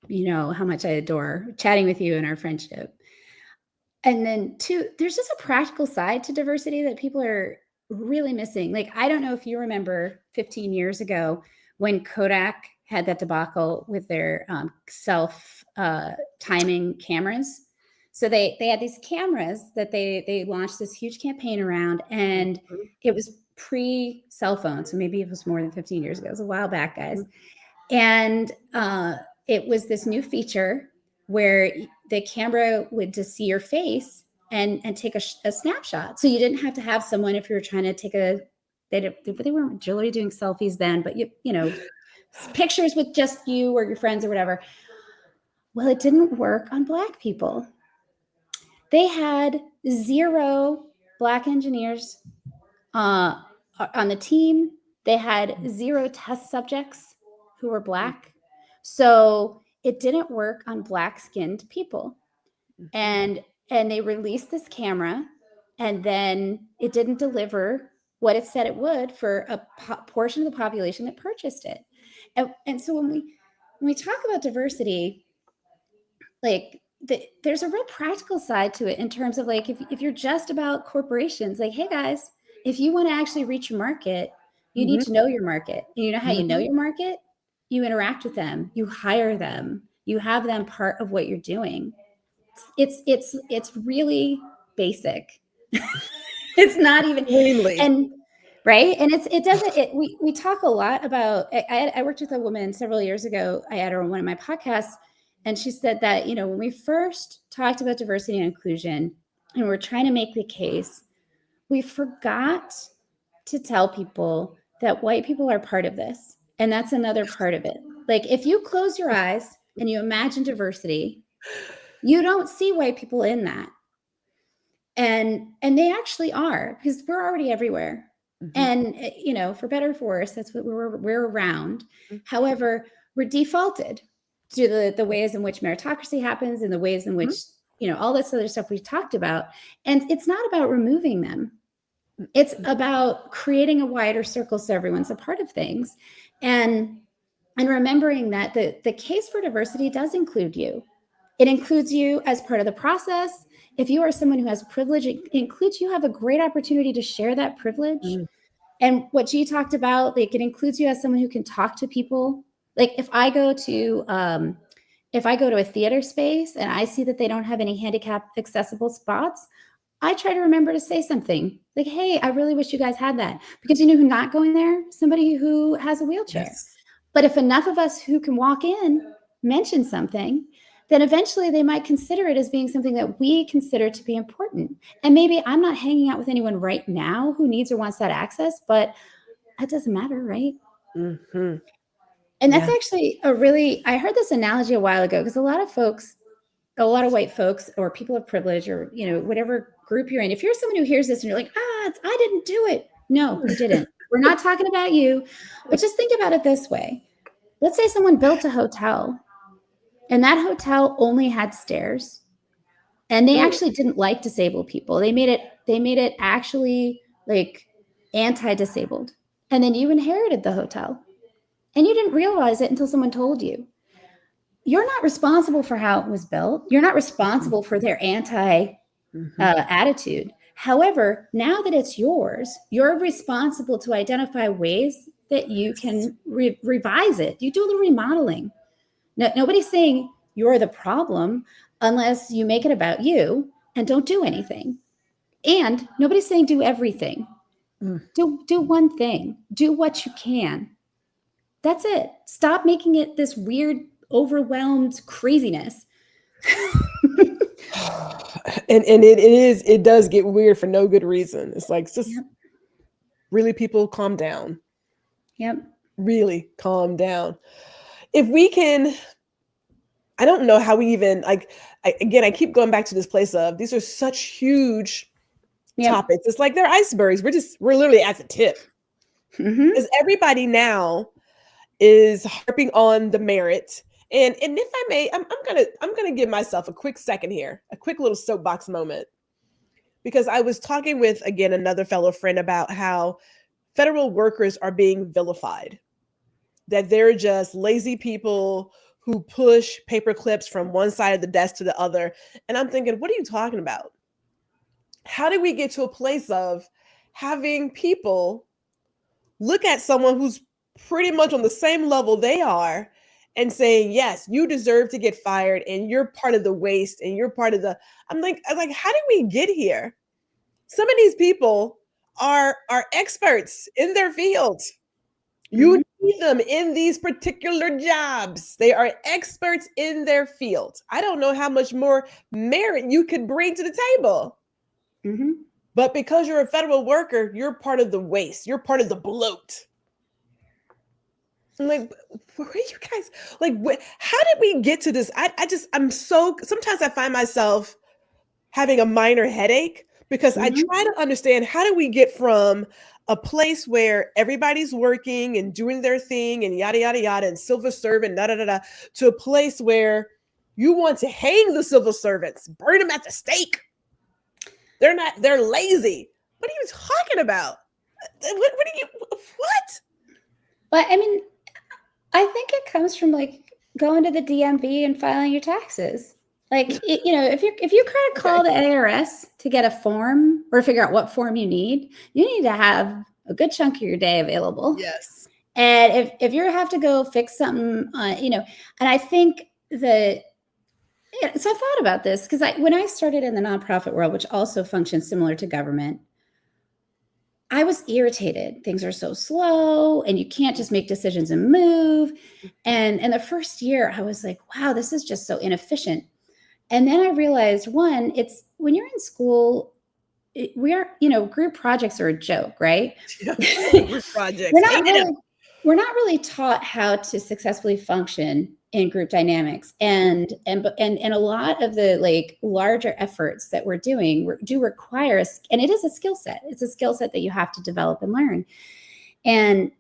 you know how much I adore chatting with you and our friendship. And then two, there's just a practical side to diversity that people are really missing. Like, I don't know if you remember 15 years ago when Kodak had that debacle with their self timing cameras. So they had these cameras that they launched this huge campaign around, and it was pre-cell phone. So maybe it was more than 15 years ago. It was a while back, guys. And it was this new feature where the camera would just see your face and take a snapshot. So you didn't have to have someone if you were trying to take they weren't really doing selfies then, but you know, pictures with just you or your friends or whatever. Well, it didn't work on Black people. They had 0 Black engineers on the team. They had 0 test subjects who were Black. So it didn't work on Black-skinned people. And they released this camera, and then it didn't deliver what it said it would for a portion of the population that purchased it. And so when we talk about diversity, like there's a real practical side to it in terms of like, if you're just about corporations, like, hey guys, if you want to actually reach your market, you need to know your market. And you know how you know your market? You interact with them, you hire them, you have them part of what you're doing. It's really basic. It's not even Extremely. and right. And we talk a lot about, I worked with a woman several years ago. I had her on one of my podcasts, and she said that, you know, when we first talked about diversity and inclusion and we're trying to make the case, we forgot to tell people that white people are part of this. And that's another part of it. Like, if you close your eyes and you imagine diversity, you don't see white people in that. And they actually are, because we're already everywhere. And, you know, for better or for worse, that's what we're around. However, we're defaulted to the ways in which meritocracy happens and the ways in which, you know, all this other stuff we talked about. And it's not about removing them. It's about creating a wider circle so everyone's a part of things. And remembering that the case for diversity does include you. It includes you as part of the process. If you are someone who has privilege, it includes you have a great opportunity to share that privilege. And what G talked about, like, it includes you as someone who can talk to people. Like, if I go to a theater space and I see that they don't have any handicap accessible spots, I try to remember to say something like, hey, I really wish you guys had that. Because you know who's not going there? Somebody who has a wheelchair. Yes. But if enough of us who can walk in mention something, then eventually they might consider it as being something that we consider to be important. And maybe I'm not hanging out with anyone right now who needs or wants that access, but that doesn't matter, right? And that's actually I heard this analogy a while ago, because a lot of white folks or people of privilege, or, you know, whatever group you're in, if you're someone who hears this and you're like, I didn't do it. No, you didn't. We're not talking about you. But just think about it this way. Let's say someone built a hotel, and that hotel only had stairs, and they actually didn't like disabled people. They made it They made it actually like anti-disabled. And then you inherited the hotel and you didn't realize it until someone told you. You're not responsible for how it was built. You're not responsible for their attitude. However, now that it's yours, you're responsible to identify ways that you can revise it. You do a little remodeling. No, nobody's saying you're the problem unless you make it about you and don't do anything. And nobody's saying do everything. Do one thing. Do what you can. That's it. Stop making it this weird, overwhelmed craziness. and it does get weird for no good reason. It's like, just really, people, calm down. Yep. Really calm down. If we can, I don't know how we even, like, I keep going back to this place of, these are such huge topics. It's like they're icebergs. We're literally at the tip. Because everybody now is harping on the merit. And if I may, I'm gonna give myself a quick second here, a quick little soapbox moment. Because I was talking with, again, another fellow friend about how federal workers are being vilified. That they're just lazy people who push paper clips from one side of the desk to the other. And I'm thinking, what are you talking about? How did we get to a place of having people look at someone who's pretty much on the same level they are and saying, yes, you deserve to get fired and you're part of the waste and you're part of the, I'm like, how did we get here? Some of these people are experts in their fields. You need them in these particular jobs. They are experts in their field. I don't know how much more merit you could bring to the table. But because you're a federal worker, you're part of the waste. You're part of the bloat. I'm like, where are you guys? Like, how did we get to this? Sometimes I find myself having a minor headache because I try to understand, how do we get from a place where everybody's working and doing their thing and yada, yada, yada, and civil servant, da, da, da, da, to a place where you want to hang the civil servants, burn them at the stake. They're lazy. What are you talking about? What? But I mean, I think it comes from like going to the DMV and filing your taxes. Like, if you try to call the IRS to get a form or figure out what form you need to have a good chunk of your day available. Yes. And if you have to go fix something, and I think that, so I thought about this because when I started in the nonprofit world, which also functions similar to government, I was irritated. Things are so slow and you can't just make decisions and move. And in the first year, I was like, wow, this is just so inefficient. And then I realized, one, it's when you're in school, group projects are a joke, right? Group projects. We're not really taught how to successfully function in group dynamics. And a lot of the like larger efforts that we're doing do require, and it is a skill set. It's a skill set that you have to develop and learn. And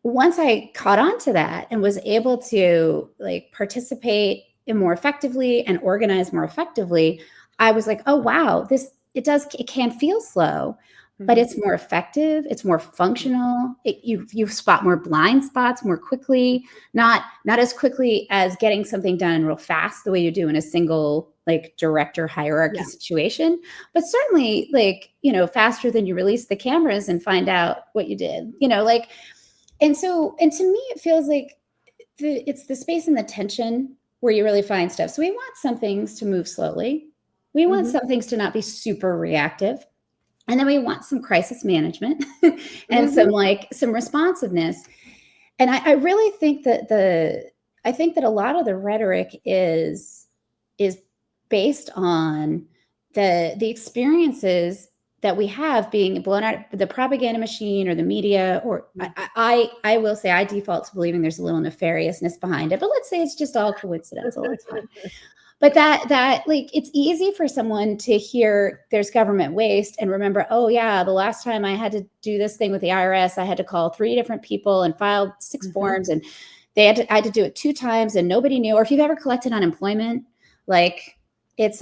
once I caught on to that and was able to like participate more effectively and organize more effectively, I was like, oh, wow, it can feel slow, but it's more effective. It's more functional. You spot more blind spots more quickly, not as quickly as getting something done real fast the way you do in a single like director hierarchy situation, but certainly like, faster than you release the cameras and find out what you did, and to me, it feels like it's the space and the tension where you really find stuff. So we want some things to move slowly. We want some things to not be super reactive. And then we want some crisis management and some responsiveness. And I really think that a lot of the rhetoric is based on the experiences that we have being blown out, the propaganda machine or the media, or I will say I default to believing there's a little nefariousness behind it, but let's say it's just all coincidental. It's fine. But that like, it's easy for someone to hear there's government waste and remember, oh yeah, the last time I had to do this thing with the IRS, I had to call 3 different people and file 6 forms, and I had to do it 2 times and nobody knew. Or if you've ever collected unemployment, like it's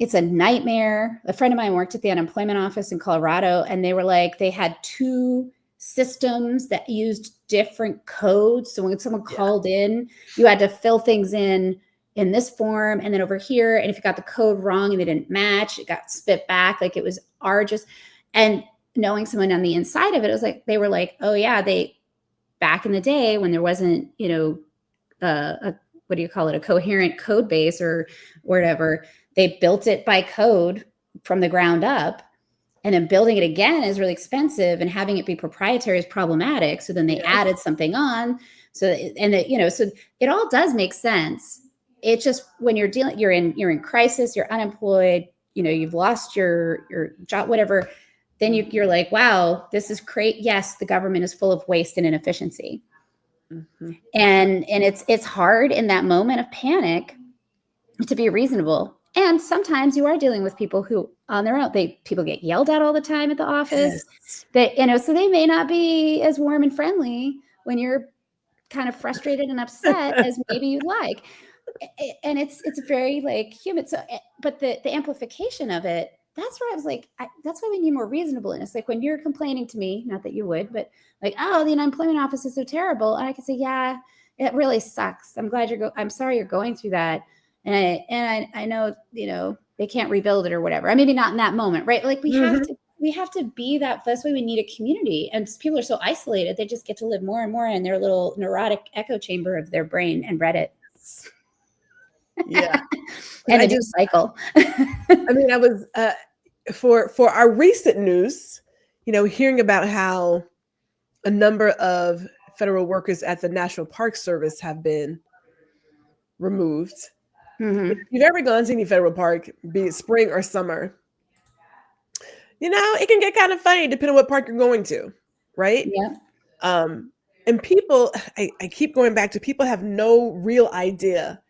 It's a nightmare. A friend of mine worked at the unemployment office in Colorado, and they were like, they had 2 systems that used different codes. So when someone called in, you had to fill things in this form and then over here. And if you got the code wrong and they didn't match, it got spit back. Like, it was arduous. And knowing someone on the inside of it, it was like, they were like, oh yeah, back in the day when there wasn't, what do you call it? A coherent code base or whatever. They built it by code from the ground up, and then building it again is really expensive, and having it be proprietary is problematic. So then they added something on. So it all does make sense. It's just when you're in crisis, you're unemployed, you've lost your job, whatever. Then you're like, wow, this is great. Yes, the government is full of waste and inefficiency. Mm-hmm. And it's hard in that moment of panic to be reasonable. And sometimes you are dealing with people who on their own, people get yelled at all the time at the office. Yes. So they may not be as warm and friendly when you're kind of frustrated and upset as maybe you'd like. And it's very like human. So, but the amplification of it, that's where I was like, that's why we need more reasonableness. Like when you're complaining to me, not that you would, but like, oh, the unemployment office is so terrible. And I can say, yeah, it really sucks. I'm sorry you're going through that. And I know, they can't rebuild it or whatever. Maybe not in that moment, right? Like we have to be that. That's why we need a community. And people are so isolated. They just get to live more and more in their little neurotic echo chamber of their brain and Reddit. Yeah. And a cycle. I was, for our recent news, hearing about how a number of federal workers at the National Park Service have been removed. Mm-hmm. If you've ever gone to any federal park, be it spring or summer, it can get kind of funny depending on what park you're going to, right? Yeah. And people, I keep going back to, people have no real idea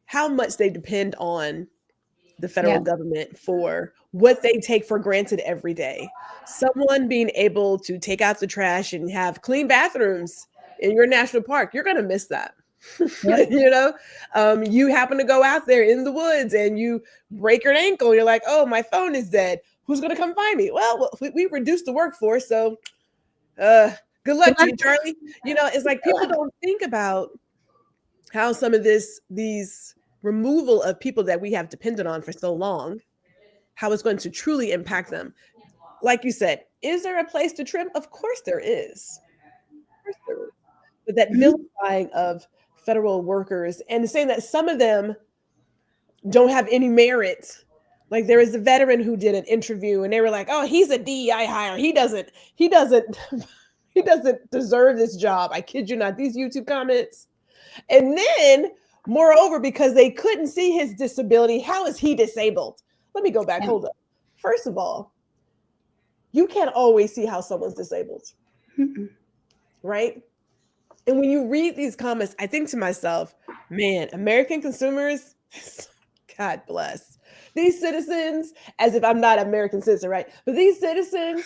how much they depend on the federal government for what they take for granted every day. Someone being able to take out the trash and have clean bathrooms in your national park, you're going to miss that. Yep. You happen to go out there in the woods and you break your ankle. You're like, oh, my phone is dead. Who's going to come find me? Well, we reduced the workforce. So good luck to you, Charlie. It's like people don't think about how some of these removal of people that we have depended on for so long, how it's going to truly impact them. Like you said, is there a place to trim? Of course there is. But that vilifying of federal workers and saying that some of them don't have any merit. Like there was a veteran who did an interview and they were like, oh, he's a DEI hire. He doesn't deserve this job. I kid you not. These YouTube comments. And then, moreover, because they couldn't see his disability, how is he disabled? Let me go back. Hold up. First of all, you can't always see how someone's disabled. Mm-mm. Right? And when you read these comments, I think to myself, man, American consumers, God bless. These citizens, as if I'm not an American citizen, right? But these citizens,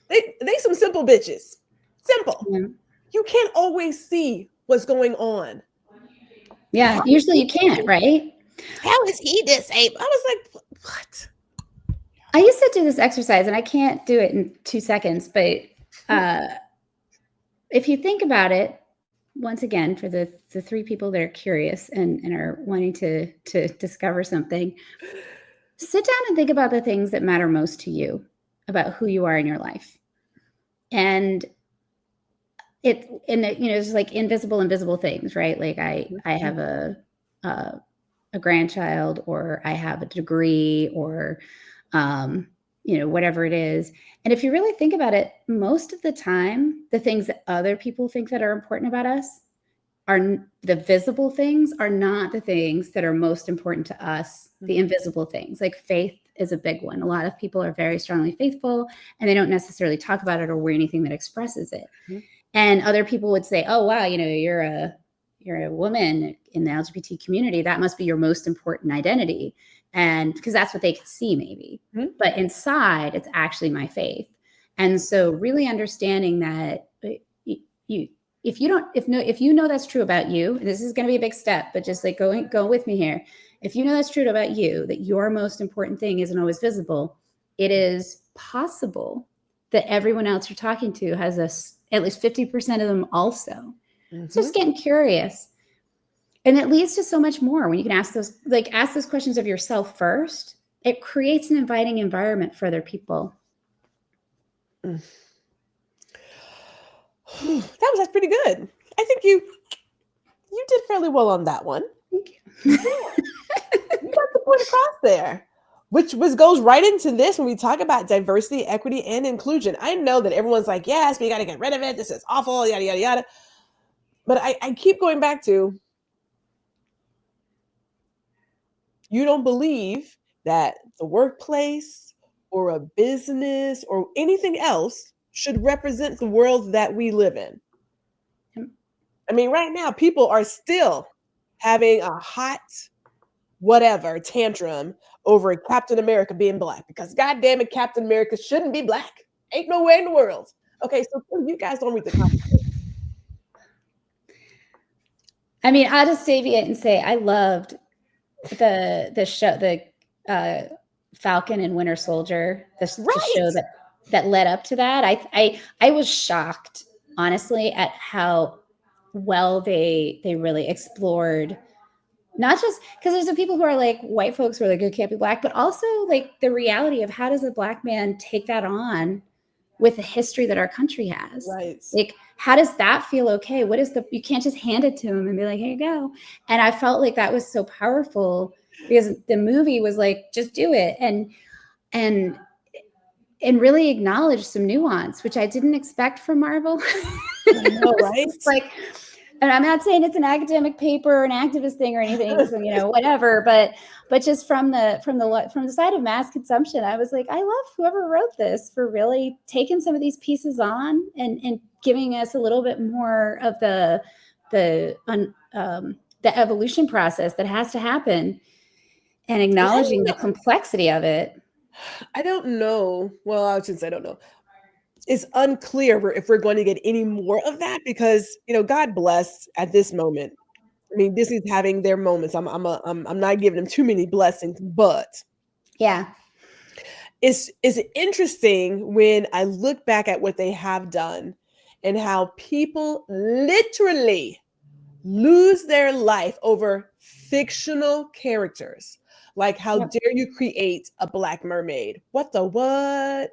they some simple bitches. Simple. Yeah. You can't always see what's going on. Yeah, usually you can't, right? How is he disabled? I was like, what? I used to do this exercise, and I can't do it in 2 seconds, but if you think about it, once again, for the 3 people that are curious and are wanting to discover something, sit down and think about the things that matter most to you about who you are in your life. And it's like invisible things, right? Like I have a grandchild, or I have a degree, or whatever it is. And if you really think about it, most of the time, the things that other people think that are important about us are the visible things, are not the things that are most important to us. The invisible things, like faith is a big one. A lot of people are very strongly faithful and they don't necessarily talk about it or wear anything that expresses it. Mm-hmm. And other people would say, oh, wow, you're a woman in the LGBT community. That must be your most important identity. And because that's what they could see maybe. Mm-hmm. But inside, it's actually my faith. And so really understanding that if you know that's true about you, this is going to be a big step, but just like go with me here. If you know that's true about you, that your most important thing isn't always visible, it is possible that everyone else you're talking to has at least 50% of them also. So just getting curious. And it leads to so much more when you can ask those questions of yourself first. It creates an inviting environment for other people. That's pretty good. I think you did fairly well on that one. Thank you. Yeah. You got the point across there, which goes right into this when we talk about diversity, equity, and inclusion. I know that everyone's like, yes, we got to get rid of it. This is awful, yada, yada, yada. But I keep going back to, you don't believe that the workplace or a business or anything else should represent the world that we live in. I mean, right now, people are still having a hot whatever tantrum over Captain America being black because goddamn it, Captain America shouldn't be black. Ain't no way in the world. Okay, so you guys don't read the comments. I mean, I'll just deviate and say I loved the show, the Falcon and Winter Soldier, the show that led up to that. I was shocked, honestly, at how well they really explored, not just because there's some people who are like white folks who are like, it can't be black, but also like the reality of how does a black man take that on with the history that our country has. Right. Like, how does that feel okay? You can't just hand it to him and be like, here you go. And I felt like that was so powerful because the movie was like, just do it. And really acknowledge some nuance, which I didn't expect from Marvel. I know, right? Like, and I'm not saying it's an academic paper or an activist thing or anything, so, whatever, but just from the side of mass consumption, I was like, I love whoever wrote this for really taking some of these pieces on and giving us a little bit more of the evolution process that has to happen and acknowledging the complexity of it. I don't know. Well, I shouldn't say I don't know. It's unclear if we're going to get any more of that because, God bless at this moment. I mean, Disney's having their moments. I'm not giving them too many blessings, but yeah, it's interesting when I look back at what they have done and how people literally lose their life over fictional characters. Like, how dare you create a black mermaid? What the what?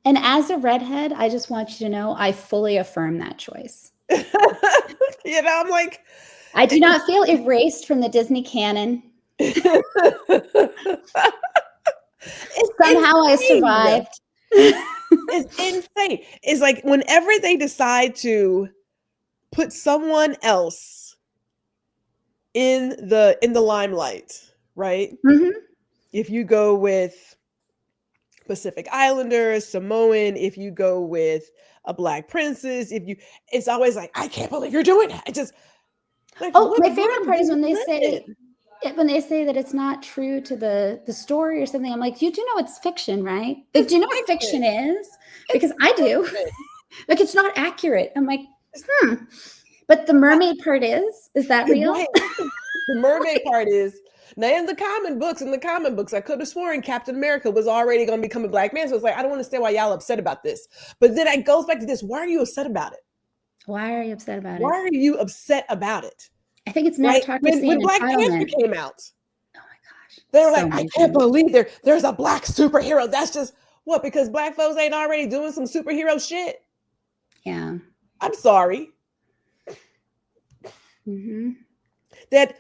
And as a redhead, I just want you to know I fully affirm that choice. I'm like, I do not feel erased from the Disney canon. Somehow I survived. It's insane. It's like whenever they decide to put someone else in the limelight, right? Mm-hmm. If you go with Pacific Islanders, Samoan, if you go with a black princess, it's always like, I can't believe you're doing that. I just like, my favorite part is when they say that it's not true to the story or something. I'm like, you do know it's fiction, right? Like, do you know what fiction is? Because I do. Like, it's not accurate. I'm like, But the mermaid part is that real? Right. The mermaid part is. Now, in the comic books, I could have sworn Captain America was already going to become a black man. So it's like, I don't understand why y'all upset about this. But then it goes back to this. Why are you upset about it? Why are you upset about it? Why are you upset about it? I think it's meritocracy. When Black Panther came out. Oh my gosh. They were like, I can't believe there's a black superhero. That's just what? Because black folks ain't already doing some superhero shit? Yeah. I'm sorry. Mm-hmm. That,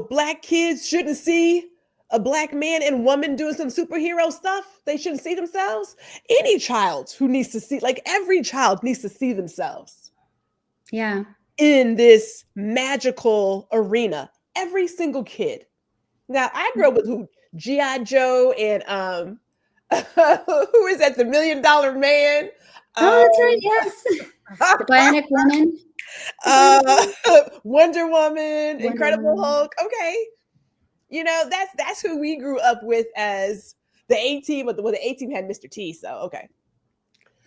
black kids shouldn't see a black man and woman doing some superhero stuff. They shouldn't see themselves. Any child who needs to see, like every child needs to see themselves. Yeah. In this magical arena. Every single kid. Now, I grew up with G.I. Joe and who is that? The $1 Million Man. Oh, that's right. Yes. The Bionic Woman. Wonder Woman, Incredible Hulk. Okay. That's who we grew up with as the A-Team, but the A-Team had Mr. T, so okay.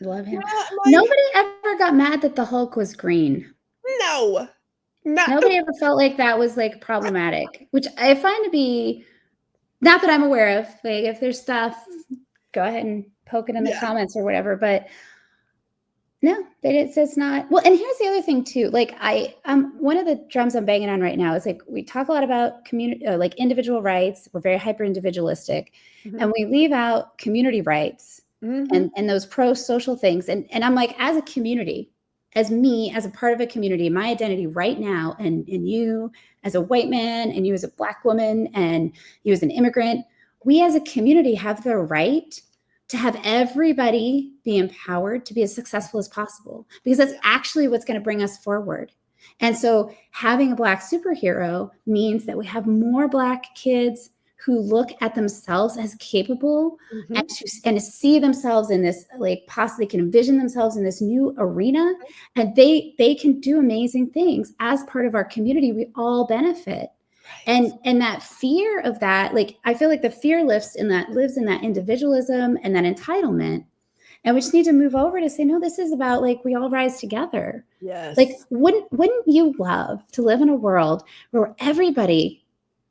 Love him. Like, Nobody ever got mad that the Hulk was green. no, not. Nobody ever felt like that was like problematic, which I find to be not that I'm aware of. Like, if there's stuff, go ahead and poke it in the comments or whatever. But no, it's not. Well, and here's the other thing too. Like, one of the drums I'm banging on right now is like, we talk a lot about community, like individual rights. We're very hyper individualistic, and we leave out community rights and those pro-social things. And I'm like, as a community, as me, as a part of a community, my identity right now, and you as a white man, and you as a Black woman, and you as an immigrant, we as a community have the right to have everybody be empowered to be as successful as possible, because that's actually what's going to bring us forward. And so having a Black superhero means that we have more Black kids who look at themselves as capable and to see themselves in this, like, possibly can envision themselves in this new arena, and they can do amazing things as part of our community. We all benefit. And that fear of that, like, I feel like the fear lives in that individualism and that entitlement. And we just need to move over to say, no, this is about, like, we all rise together. Yes. Like, wouldn't you love to live in a world where everybody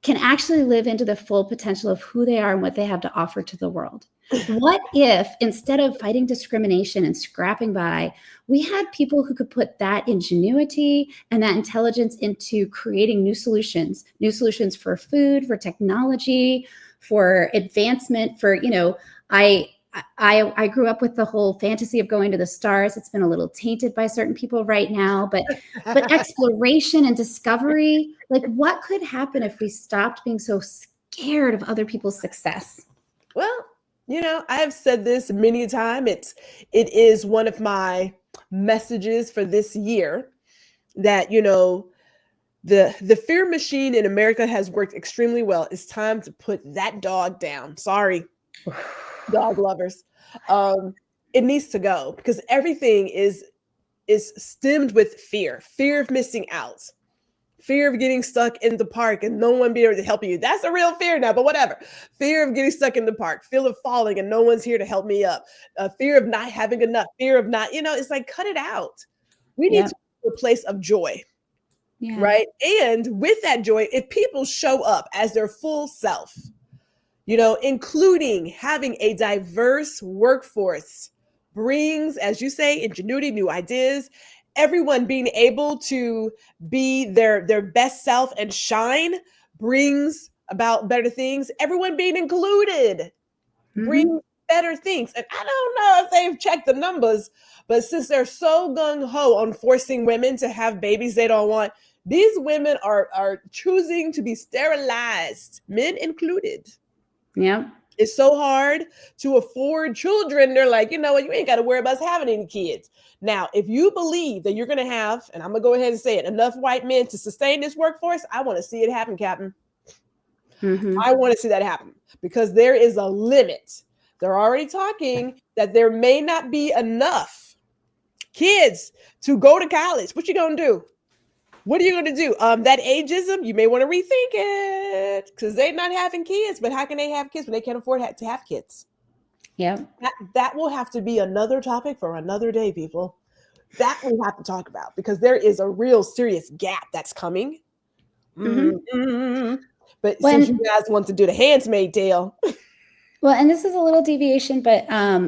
can actually live into the full potential of who they are and what they have to offer to the world? What if, instead of fighting discrimination and scrapping by, we had people who could put that ingenuity and that intelligence into creating new solutions for food, for technology, for advancement, for, I grew up with the whole fantasy of going to the stars. It's been a little tainted by certain people right now, but exploration and discovery, like, what could happen if we stopped being so scared of other people's success? Well, I have said this many a time. It is one of my messages for this year that, the fear machine in America has worked extremely well. It's time to put that dog down. Sorry, dog lovers. It needs to go, because everything is stemmed with fear of missing out, fear of getting stuck in the park and no one being able to help you. That's a real fear now, but whatever. Fear of getting stuck in the park, fear of falling and no one's here to help me up, fear of not having enough, fear of not, it's like, cut it out. We need to a place of joy, right? And with that joy, if people show up as their full self, including having a diverse workforce brings, as you say, ingenuity, new ideas, everyone being able to be their best self and shine brings about better things. Everyone being included brings better things. And I don't know if they've checked the numbers, but since they're so gung-ho on forcing women to have babies they don't want, these women are choosing to be sterilized, men included. Yeah. It's so hard to afford children. They're like, you know what, you ain't got to worry about us having any kids. Now, if you believe that you're going to have, and I'm going to go ahead and say it, enough white men to sustain this workforce, I want to see it happen, Captain. I want to see that happen, because there is a limit. They're already talking that there may not be enough kids to go to college. What you going to do? What are you going to do? That ageism, you may want to rethink it, because they're not having kids. But how can they have kids when they can't afford to have kids? Yeah. That will have to be another topic for another day, people. That we have to talk about, because there is a real serious gap that's coming. But since you guys want to do the Handmaid's Tale. Well, and this is a little deviation, but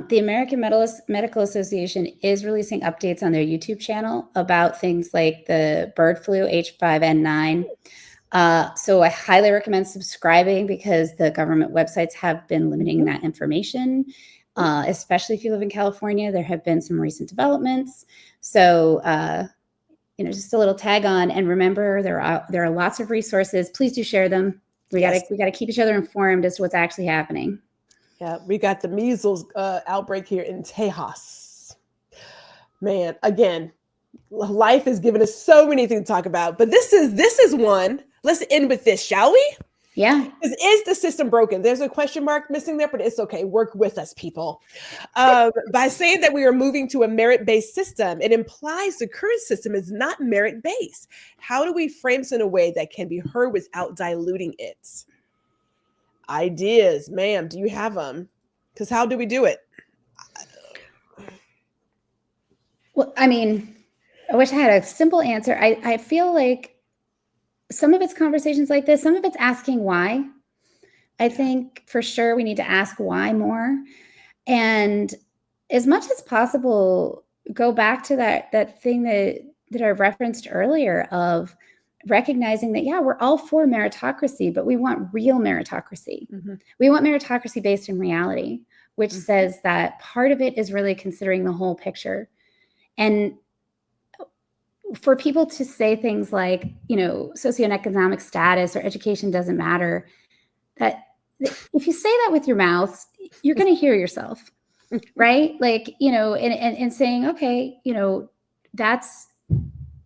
the American Medical Association is releasing updates on their YouTube channel about things like the bird flu, H5N9. So I highly recommend subscribing, because the government websites have been limiting that information, especially if you live in California. There have been some recent developments. So, just a little tag on. And remember, there are lots of resources. Please do share them. We gotta keep each other informed as to what's actually happening. Yeah, we got the measles outbreak here in Tejas. Man, again, life has given us so many things to talk about, but this is one. Let's end with this, shall we? Yeah. Is the system broken? There's a question mark missing there, but it's okay. Work with us, people. By saying that we are moving to a merit-based system, it implies the current system is not merit-based. How do we frame this in a way that can be heard without diluting it? Ideas, ma'am, do you have them? Because how do we do it? Well, I mean, I wish I had a simple answer. I feel like some of it's conversations like this, some of it's asking why. I think for sure we need to ask why more. And as much as possible, go back to that thing that I referenced earlier of recognizing that, yeah, we're all for meritocracy, but we want real meritocracy. Mm-hmm. We want meritocracy based in reality, which Mm-hmm. says that part of it is really considering the whole picture. And for people to say things like, socioeconomic status or education doesn't matter, that if you say that with your mouth, you're going to hear yourself, right? Like, and saying, okay, that's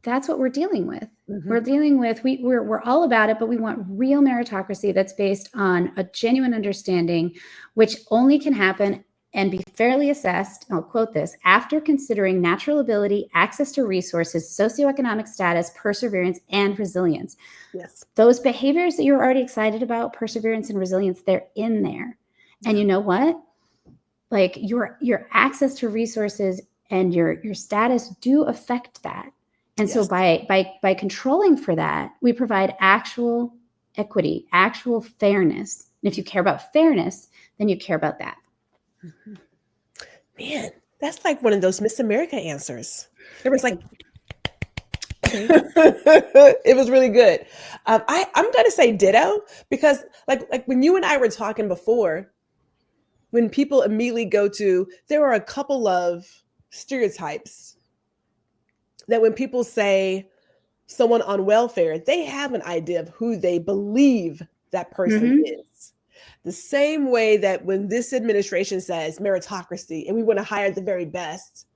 what we're dealing with. Mm-hmm. We're dealing with, we're all about it, but we want real meritocracy that's based on a genuine understanding, which only can happen and be fairly assessed, I'll quote this, after considering natural ability, access to resources, socioeconomic status, perseverance, and resilience. Yes. Those behaviors that you're already excited about, perseverance and resilience, they're in there. Yeah. And you know what? Like your access to resources and your status do affect that. And so by controlling for that, we provide actual equity, actual fairness. And if you care about fairness, then you care about that. Mm-hmm. Man, that's like one of those Miss America answers. There was like, it was really good. I'm going to say ditto because like when you and I were talking before, when people immediately go to, there are a couple of stereotypes that when people say someone on welfare, they have an idea of who they believe that person is. The same way that when this administration says meritocracy and we want to hire the very best,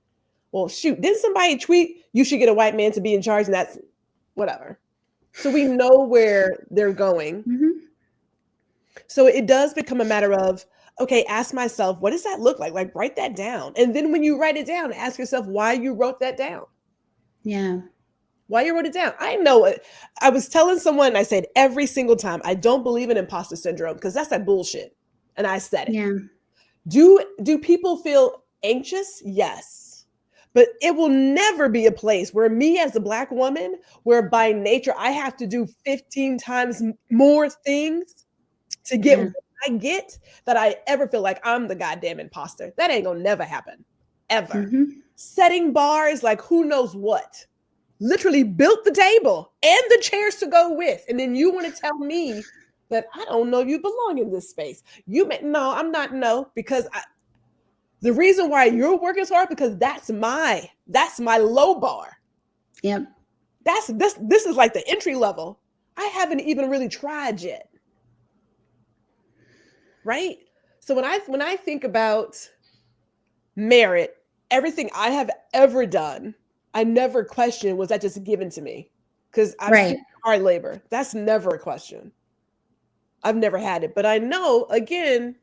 well, shoot, didn't somebody tweet you should get a white man to be in charge and that's whatever. So we know where they're going. Mm-hmm. So it does become a matter of, okay, ask myself, what does that look like? Like, write that down. And then when you write it down, ask yourself why you wrote that down. Yeah. Why you wrote it down. I know it. I was telling someone, I said every single time, I don't believe in imposter syndrome because that's that bullshit. And I said it. Yeah. Do people feel anxious? Yes. But it will never be a place where me as a Black woman, where by nature I have to do 15 times more things to get what I get, that I ever feel like I'm the goddamn imposter. That ain't gonna never happen. Ever. Mm-hmm. Setting bars like who knows what. Literally built the table and the chairs to go with. And then you want to tell me that I don't know if you belong in this space. I'm not because the reason why you're working so hard because that's my low bar. Yep. This is like the entry level. I haven't even really tried yet. Right? So when I think about merit, everything I have ever done, I never questioned, was that just given to me? Because I've seen hard labor. That's never a question. I've never had it. But I know, again,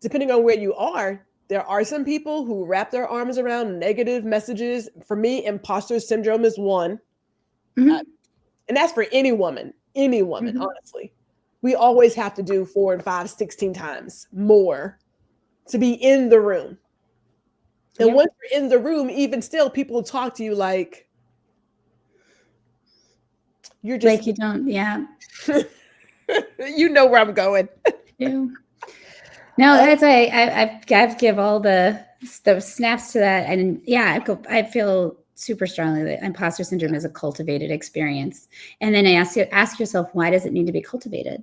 depending on where you are, there are some people who wrap their arms around negative messages. For me, imposter syndrome is one. Mm-hmm. And that's for any woman, honestly. We always have to do 4 and 5, 16 times more to be in the room. And once you're in the room, even still, people talk to you like you're just like you don't, yeah. You know where I'm going. Yeah. No, that's I give all the snaps to that, and yeah, I feel super strongly that imposter syndrome is a cultivated experience. And then I ask yourself, why does it need to be cultivated?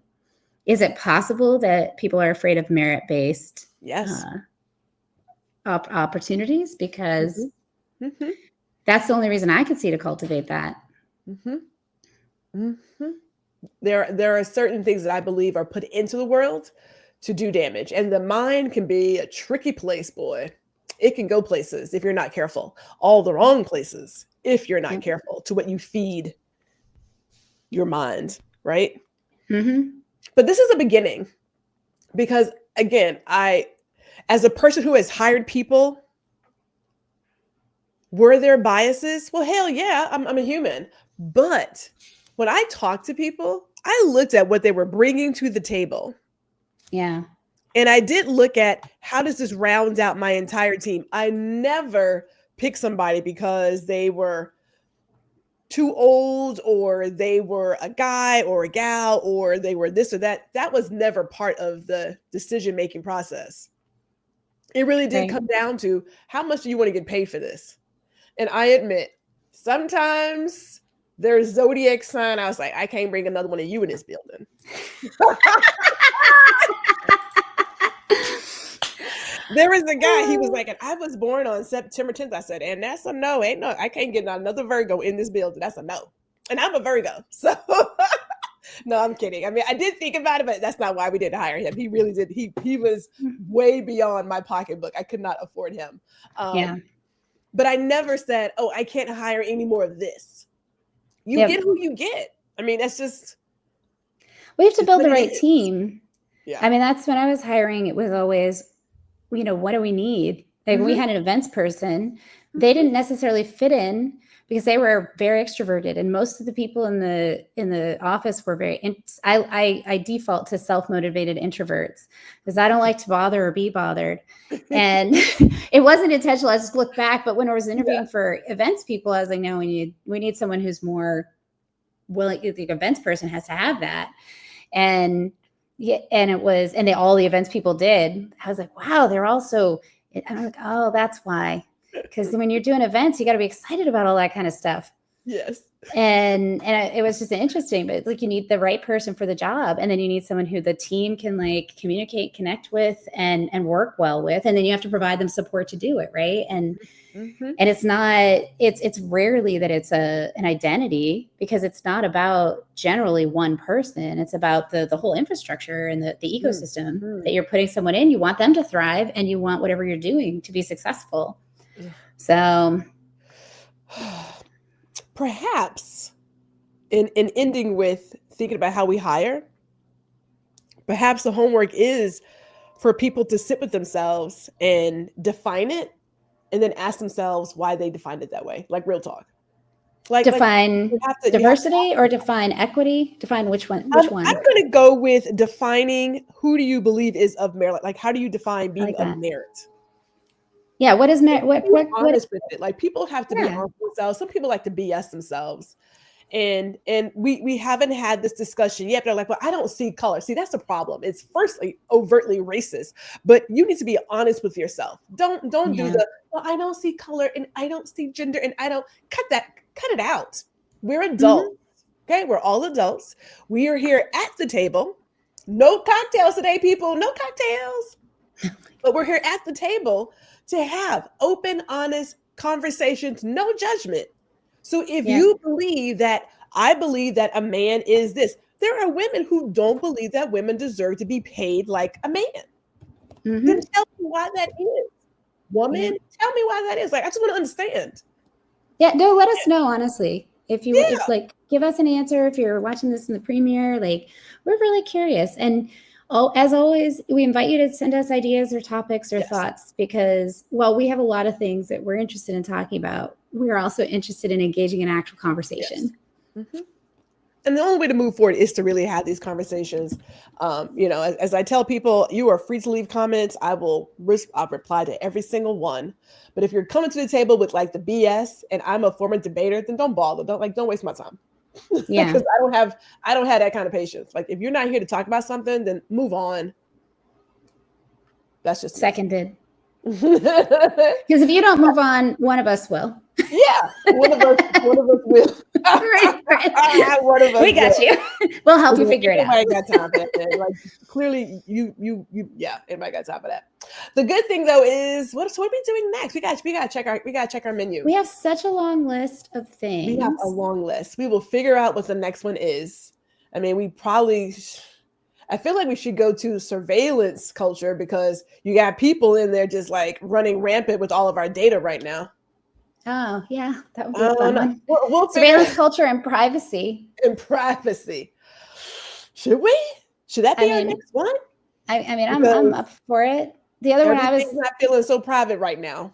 Is it possible that people are afraid of merit-based opportunities? Because that's the only reason I could see to cultivate that. There are certain things that I believe are put into the world to do damage. And the mind can be a tricky place, boy. It can go places if you're not careful. All the wrong places if you're not careful to what you feed your mind, right? But this is a beginning. Because again, as a person who has hired people, were there biases? Well, hell yeah, I'm a human. But when I talked to people, I looked at what they were bringing to the table. Yeah. And I did look at how does this round out my entire team. I never pick somebody because they were too old, or they were a guy or a gal, or they were this or that. That was never part of the decision-making process. It really did come down to, how much do you want to get paid for this? And I admit, sometimes their zodiac sign, I was like, I can't bring another one of you in this building. There was a guy, he was like, and I was born on September 10th. I said, and that's a no. Ain't no, I can't get another Virgo in this building. That's a no. And I'm a Virgo. So no, I'm kidding. I mean, I did think about it, but that's not why we didn't hire him. He really did. He was way beyond my pocketbook. I could not afford him. But I never said, oh, I can't hire any more of this. You get who you get. I mean, that's just. We have to build the right team. Yeah. I mean, that's when I was hiring, it was always, what do we need? Like we had an events person. They didn't necessarily fit in because they were very extroverted, and most of the people in the office were very. I default to self-motivated introverts because I don't like to bother or be bothered, and it wasn't intentional. I just looked back, but when I was interviewing for events people, I was like, no, we need someone who's more willing. The events person has to have that, and all the events people did. I was like, wow, they're also. I'm like, oh, that's why. Because when you're doing events, you got to be excited about all that kind of stuff. Yes. And it was just interesting, but it's like you need the right person for the job. And then you need someone who the team can like communicate, connect with, and work well with. And then you have to provide them support to do it. Right. And it's rarely that it's an identity, because it's not about generally one person. It's about the whole infrastructure and the ecosystem that you're putting someone in. You want them to thrive, and you want whatever you're doing to be successful. So perhaps in ending with thinking about how we hire, perhaps the homework is for people to sit with themselves and define it, and then ask themselves why they defined it that way. Like real talk. Define diversity or define equity? Define which one? Which one? I'm going to go with defining who do you believe is of merit. Like, how do you define being of merit? Yeah, what is merit? What honest with it? Like, people have to be honest with themselves. Some people like to BS themselves, and we haven't had this discussion yet. They're like, well, I don't see color. See, that's a problem. It's firstly overtly racist, but you need to be honest with yourself. Don't do the, well, I don't see color, and I don't see gender, and I don't cut it out. We're adults. Okay, we're all adults. We are here at the table. No cocktails today, people. No cocktails. But we're here at the table to have open, honest conversations, no judgment. So if you believe that, I believe that a man is this, there are women who don't believe that women deserve to be paid like a man. Then tell me why that is. Woman, tell me why that is. Like, I just want to understand. Yeah, no, let us know, honestly. If like, give us an answer. If you're watching this in the premiere, like, we're really curious. And as always, we invite you to send us ideas or topics or thoughts, because while we have a lot of things that we're interested in talking about, we're also interested in engaging in actual conversation. And the only way to move forward is to really have these conversations. As I tell people, you are free to leave comments. I'll reply to every single one. But if you're coming to the table with like the BS, and I'm a former debater, then don't bother. Don't waste my time. Yeah. Because I don't have that kind of patience. Like, if you're not here to talk about something, then move on. That's just seconded. Because if you don't move on, one of us will. Yeah, one of us will. Right. One of us we got you. We'll help you figure it out. Anybody got time for that? Like, clearly, anybody got time for that. The good thing though is, what are we doing next? We got to check our menu. We have such a long list of things. We have a long list. We will figure out what the next one is. I mean, I feel like we should go to surveillance culture, because you got people in there just like running rampant with all of our data right now. Oh, yeah. That would be a fun one. We'll surveillance culture and privacy. Should we? Should that be our next one? I mean, I'm up for it. The other one, I was not feeling so private right now.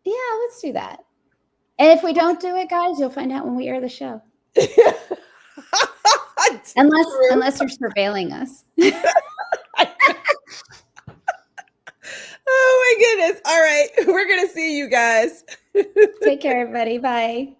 Yeah, let's do that. And if we don't do it, guys, you'll find out when we air the show. Unless you're surveilling us. Oh goodness. All right. We're going to see you guys. Take care, everybody. Bye.